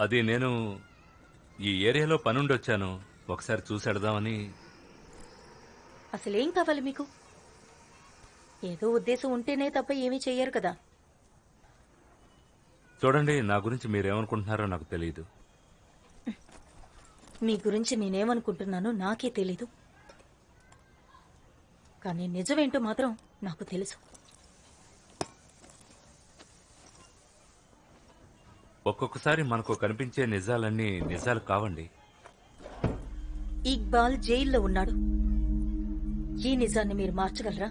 అది నేను ఈ ఏరియాలో పనుండి వచ్చాను. ఒకసారి చూసెడదామని. అసలేం కావాలి మీకు? ఏదో ఉద్దేశం ఉంటేనే తప్ప ఏమీ చెయ్యరు కదా. చూడండి, నా గురించి మీరేమనుకుంటున్నారో నాకు తెలియదు. మీ గురించి నేనేమనుకుంటున్నానో నాకే తెలీదు. కానీ నిజమేంటో మాత్రం నాకు తెలుసు. ఒక్కొక్కసారి మనకు కనిపించే నిజాలన్నీ నిజాలు కావండి. ఇక్బాల్ జైల్లో ఉన్నాడు. ఈ నిజాన్ని మీరు మార్చగలరా?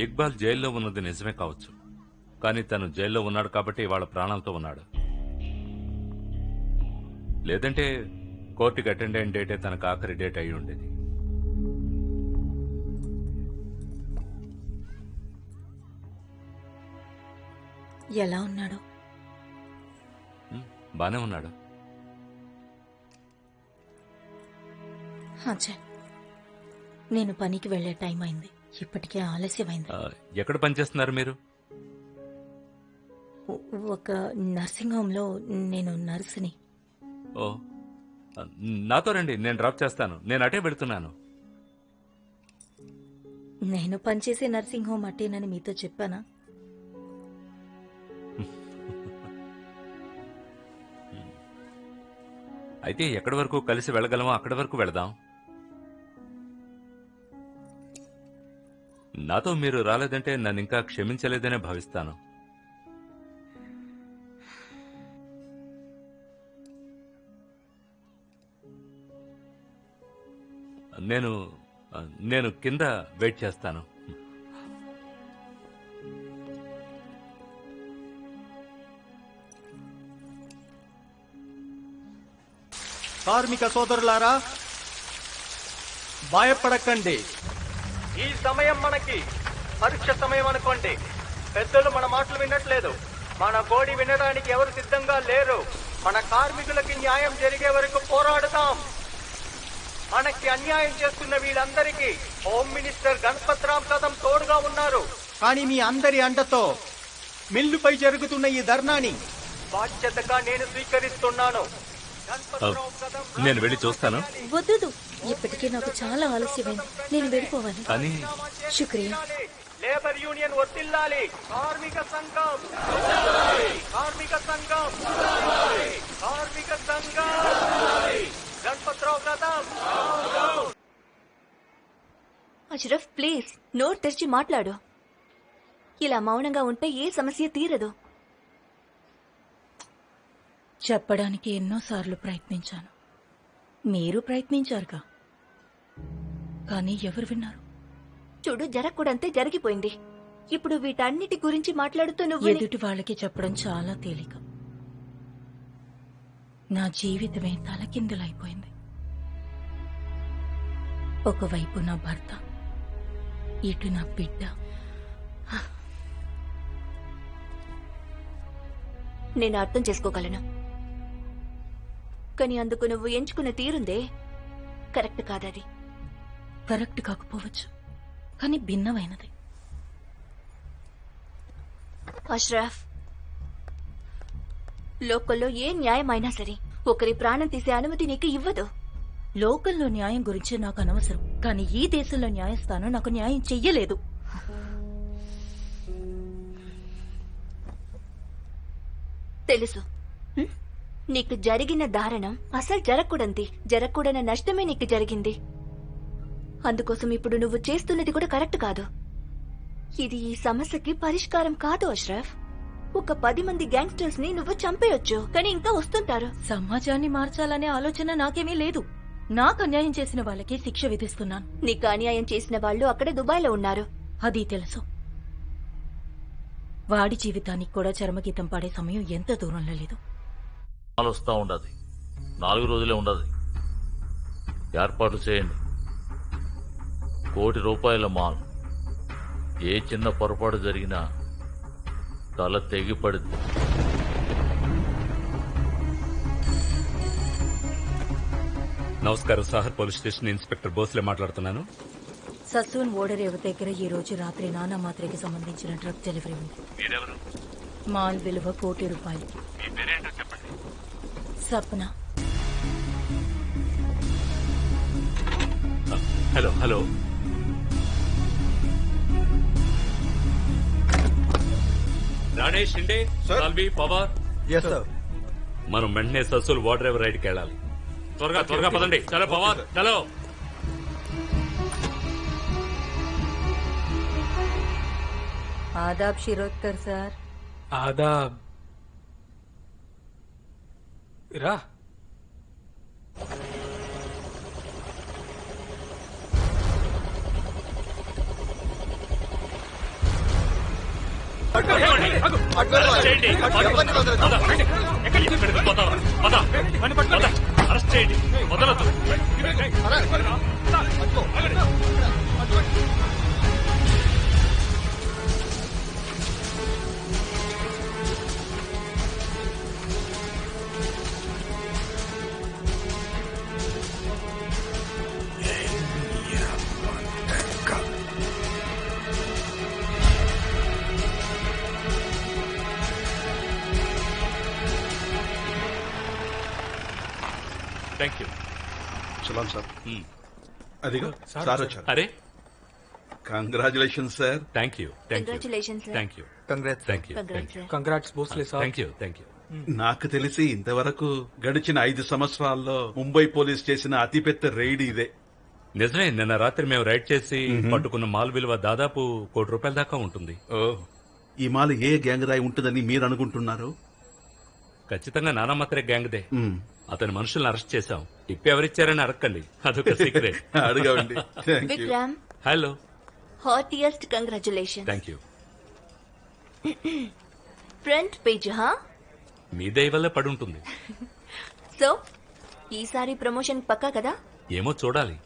ఇక్బాల్ జైల్లో ఉన్నది నిజమే కావచ్చు, కానీ తను జైల్లో ఉన్నాడు కాబట్టి వాళ్ళ ప్రాణాలతో ఉన్నాడు. లేదంటే కోర్టుకి అటెండ్ అయిన డేటే తనకు ఆఖరి డేట్ అయి ఉండేది. ఎలా ఉన్నాడు? బానే ఉన్నాడు. అచ్చా, నేను పనికి వెళ్లే టైం అయింది. ఇప్పటికే ఆలస్యమైంది. ఎక్కడ పనిచేస్తున్నారు మీరు? ఒక నర్సింగ్ హోమ్ లో నేను నర్సుని. ఓ, నాతో రండి, నేను డ్రాప్ చేస్తాను. నేను అటే వెళుతున్నాను. నేను పనిచేసే నర్సింగ్ హోమ్ అట్టేనని మీతో చెప్పానా? అయితే ఎక్కడి వరకు కలిసి వెళ్ళగలమో అక్కడి వరకు వెళదాం. నాతో మీరు రాలేదంటే నన్ను ఇంకా క్షమించలేదనే భావిస్తాను. నేను కింద వెయిట్ చేస్తాను. కార్మిక సోదరులారా, భయపడకండి. ఈ సమయం మనకి పరీక్ష సమయం అనుకోండి. పెద్దలు మన మాటలు వినట్లేదు. మన గోడి వినడానికి ఎవరు సిద్ధంగా లేరు. మన కార్మికులకి న్యాయం జరిగే వరకు పోరాడుతాం. మనకి అన్యాయం చేస్తున్న వీళ్ళందరికీ హోమ్ మినిస్టర్ గణపత్ రామ్ కదం తోడుగా ఉన్నారు. కానీ మీ అందరి అండతో మిల్లుపై జరుగుతున్న ఈ ధర్నాని బాధ్యతగా నేను స్వీకరిస్తున్నాను. నేను వెళ్ళి చూస్తాను. వద్దు, ఇప్పటికే నాకు చాలా ఆలస్యమైంది. నేను వెళ్ళిపోవాలి. కానీ శుక్రియా. లేబర్ యూనియన్ వర్తిల్లాలి. కార్మిక సంఘం, కార్మిక సంఘం, కార్మిక సంఘం. గణపత్రావు కదం. అష్రఫ్, ప్లీజ్ నోరు తెరిచి మాట్లాడు. ఇలా మౌనంగా ఉంటే ఏ సమస్య తీరదు. చెప్పడానికి ఎన్నోసార్లు ప్రయత్నించాను. మీరు ప్రయత్నించారుగా, కానీ ఎవరు విన్నారు? చూడు, జరగకూడంతే జరిగిపోయింది. ఇప్పుడు వీటన్నిటి గురించి మాట్లాడుతూ నువ్వు ఎదుటి వాళ్ళకి చెప్పడం చాలా తేలిక. నా జీవితమే తలకిందులైపోయింది. ఒకవైపు నా భర్త, ఇటు నా బిడ్డ. నేను అర్థం చేసుకోగలను, కానీ అందుకు నువ్వు ఎంచుకున్న తీరుందే కరెక్ట్ కాదది. కరెక్ట్ కాకపోవచ్చు, కానీ భిన్నమైనది. అష్రఫ్, లోకల్లో ఏ న్యాయమైనా సరే ఒకరి ప్రాణం తీసే అనుమతి నీకు ఇవ్వదు. లోకల్లో న్యాయం గురించి నాకు అనవసరం, కానీ ఈ దేశంలో న్యాయస్థానం నాకు న్యాయం చెయ్యలేదు. తెలుసు, నీకు జరిగిన దారుణం అసలు జరగకూడని నష్టమే నీకు జరిగింది. అందుకోసం ఇప్పుడు నువ్వు చేస్తున్నది కూడా కరెక్ట్ కాదు. ఇది ఈ సమస్యకి పరిష్కారం కాదు అష్రఫ్. ఒక 10 మంది గ్యాంగ్స్టర్స్ ని నువ్వు చంపేయొచ్చు, కానీ ఇంకా వస్తుంటారు. సమాజాన్ని మార్చాలనే ఆలోచన నాకేమీ లేదు. నాకు అన్యాయం చేసిన వాళ్ళకి శిక్ష విధిస్తున్నాను. నీకు అన్యాయం చేసిన వాళ్ళు అక్కడే దుబాయ్లో ఉన్నారు. అది తెలుసు. వాడి జీవితానికి కూడా చర్మగీతం పాడే సమయం ఎంత దూరంలో లేదు. మాల్ వస్తా ఉండదు, 4 రోజులే ఉండదు. ఏర్పాట్లు చేయండి. ₹1 కోటి మాల్. ఏ చిన్న పొరపాటు జరిగినా తల తెగిపడింది. నమస్కారం sir, police station inspector Bhosle మాట్లాడుతున్నాను. ససూన్ ఓడరేవు దగ్గర ఈ రోజు రాత్రి నానా మాత్రకి సంబంధించిన డ్రగ్ డెలివరీ ఉంది. మీరెవరు? మాల్ విలువ ₹1 కోటి. మీ పేరేంటో చెప్పండి. సప్న. Hello hello, Rane Shinde, Salvi, Pawar. మనం వెంటనే ససూల్ ఓడరేవు రైడ్కి వెళ్ళాలి. త్వరగా త్వరగా పదండి. చలో పవార్, చలో. ఆదాబ్ శిరోద్కర్ సార్. ఆదాబ్. రా. అరెస్ట్ చేయండి, వదలదు. Thank you. సలాం సార్. అదిగో సార్, సార్ వచ్చారు. అరే, congratulation sir. Thank you, thank you, Congratulations, sir. Thank you, thank you, thank you, congrats Bhosle sir. Thank you, thank you. నాకు తెలిసి ఇంతవరకు గడిచిన 5 సంవత్సరాల్లో ముంబై పోలీస్ చేసిన అతిపెద్ద రైడ్ ఇదే. నిజమే, నిన్న రాత్రి మేము రైడ్ చేసి పట్టుకున్న మాల్ విలువ దాదాపు ₹1 కోటి దాకా ఉంటుంది. ఈ మాల్ ఏ గ్యాంగ్ రాయి ఉంటుందని మీరు అనుకుంటున్నారు? ఖచ్చితంగా నానామాత్రే గ్యాంగ్దే. అతని మనుషుల్ని అరెస్ట్ చేశాం. టిప్ ఎవరిచ్చారని అడగండి, అదొక సీక్రెట్. అడగండి. Vikram, hello. Heartiest congratulation. Thank you. Front page హా? మీ దయ వల్లే పడి ఉంటుంది. సో ఈసారి ప్రమోషన్ పక్కా కదా? ఏమో చూడాలి.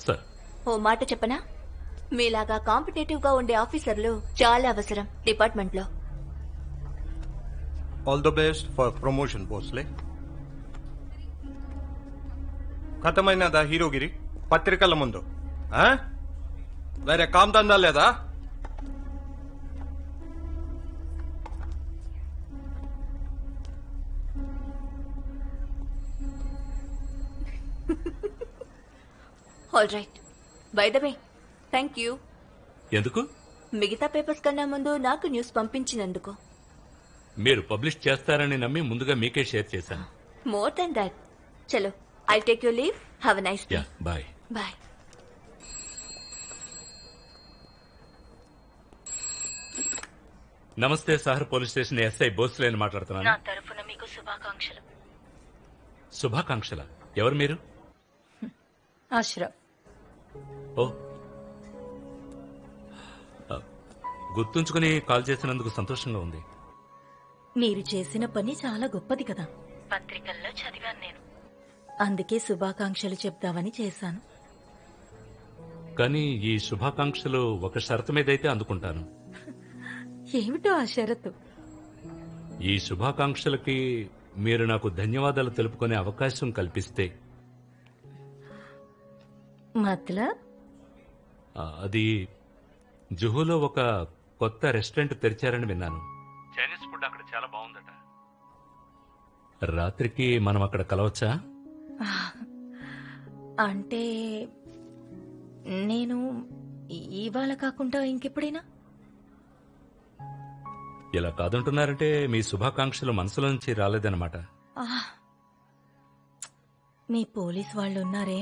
సార్, ఓ మాట చెప్పనా, మీలాగా కాంపిటేటివ్ గా ఉండే ఆఫీసర్లు చాలా అవసరం డిపార్ట్మెంట్ లో. All the best for promotion Bhosle. ఖతమైనదా హీరోగిరి పత్రికల ముందు? వేరే కామ్ దందా లేదా? All right. By the way, thank you. ఎందుకు? మిగతా పేపర్స్ కన్నా ముందు నాకు న్యూస్ పంపించినందుకు. మీరు పబ్లిష్ చేస్తారని నమ్మి ముందుగా మీకే షేర్ చేశాను. More than that. చలో, I take you leave. Have a nice day. Bye. Bye. నమస్తే సార్, పోలీస్ స్టేషన్ ఎస్ఐ బోస్లేని మాట్లాడుతున్నాను. నా తరఫున మీకు శుభాకాంక్షలు. శుభాకాంక్షల? ఎవరు మీరు? అష్రఫ్. ఓ, గుర్తుంచుకుని కాల్ చేసినందుకు సంతోషంగా ఉంది. మీరు చేసిన పని చాలా గొప్పది కదా, పత్రికల్లో చదివాను నేను. అందుకే శుభాకాంక్షలు చెప్దామని చేశాను. కానీ ఈ శుభాకాంక్షలు ఒక షరతు మీదైతే అందుకుంటాను. ఏమిటో ఆ షరతు? ఈ శుభాకాంక్షలకి మీరు నాకు ధన్యవాదాలు తెలుపుకునే అవకాశం కల్పిస్తే. మతలబ్? అది జుహులో ఒక కొత్త రెస్టారెంట్ తెరిచారని విన్నాను. చైనీస్ ఫుడ్ అక్కడ చాలా బాగుందట. రాత్రికి మనం అక్కడ కలవచ్చా? అంటే నేను ఇవాళ కాకుండా ఇంకెప్పుడైనా. ఇలా కాదంటున్నారంటే మీ శుభాకాంక్షలు మనసులో నుంచి రాలేదన్నమాట. ఆహ్! మీ పోలీస్ వాళ్ళు ఉన్నారే,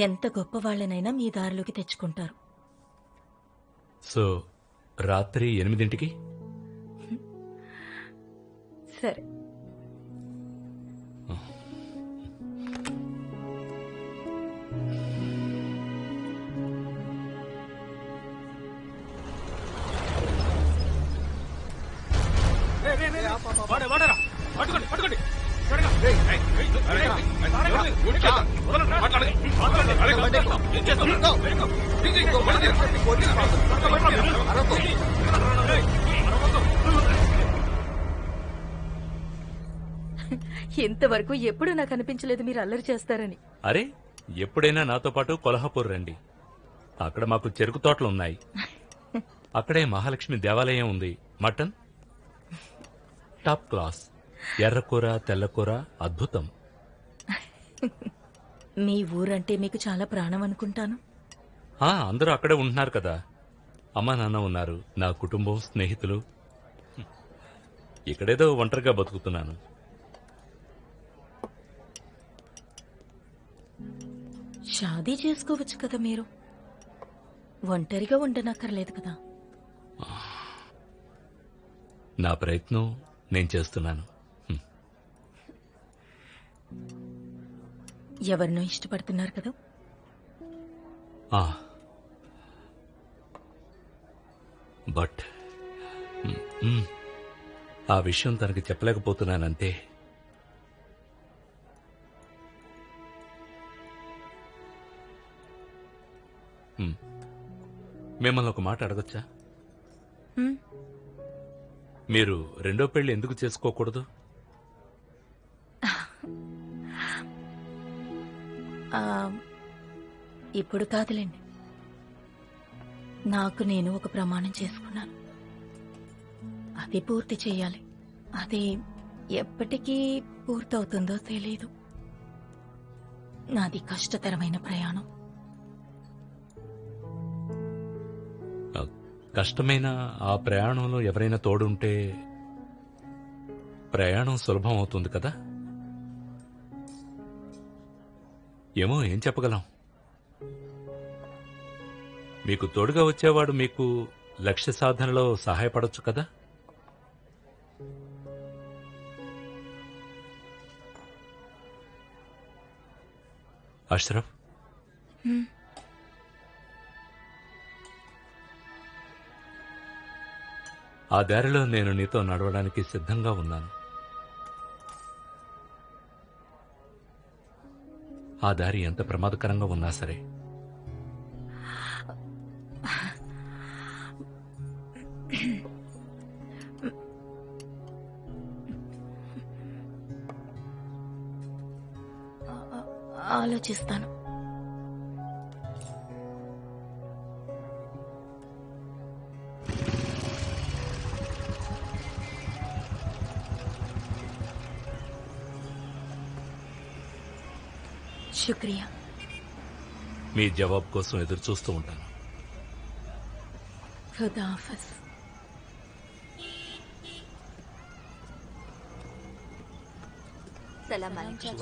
ఎంత గొప్ప వాళ్ళనైనా మీ దారిలోకి తెచ్చుకుంటారు. సో రాత్రి 8ంటికి సరే. ఇంతవరకు ఎప్పుడు నాకు అనిపించలేదు మీరు అల్లరి చేస్తారని. అరే, ఎప్పుడైనా నాతో పాటు కొల్హాపూర్ రండి. అక్కడ మాకు చెరుకు తోటలు ఉన్నాయి. అక్కడే మహాలక్ష్మి దేవాలయం ఉంది. మటన్ టాప్ క్లాస్, ఎర్రకూర తెల్లకూర అద్భుతం. మీ ఊరంటే మీకు చాలా ప్రాణం అనుకుంటాను. అందరూ అక్కడే ఉంటున్నారు కదా. అమ్మా నాన్న ఉన్నారు, నా కుటుంబం స్నేహితులు. ఇక్కడేదో ఒంటరిగా బతుకుతున్నాను. షాదీ చేసుకోవచ్చు కదా మీరు, ఒంటరిగా ఉండనక్కర్లేదు కదా. నా ప్రయత్నం నేను చేస్తున్నాను. ఎవరినో ఇష్టపడుతున్నారు కదా. బట్ ఆ విషయం తనకి చెప్పలేకపోతున్నానంతే. మిమ్మల్ని ఒక మాట అడగొచ్చా? మీరు రెండో పెళ్లి ఎందుకు చేసుకోకూడదు? ఇప్పుడు కాదులేండి, నాకు నేను ఒక ప్రమాణం చేసుకున్నాను. అది పూర్తి చేయాలి. అది ఎప్పటికీ పూర్తవుతుందో తెలీదు. నాది కష్టతరమైన ప్రయాణం. కష్టమైన ఆ ప్రయాణంలో ఎవరైనా తోడుంటే ప్రయాణం సులభం అవుతుంది కదా. ఏమో, ఏం చెప్పగలం. మీకు తోడుగా వచ్చేవాడు మీకు లక్ష్య సాధనలో సహాయపడొచ్చు కదా. అష్రఫ్, ఆ దారిలో నేను నీతో నడవడానికి సిద్ధంగా ఉన్నాను. ఆ దారి ఎంత ప్రమాదకరంగా ఉన్నా సరే. ఆలోచిస్తాను. శుక్రియా. మీ జవాబు కోసం ఎదురు చూస్తూ ఉంటాను. ఖుదాఫిజ్. సలాం అలైకుం.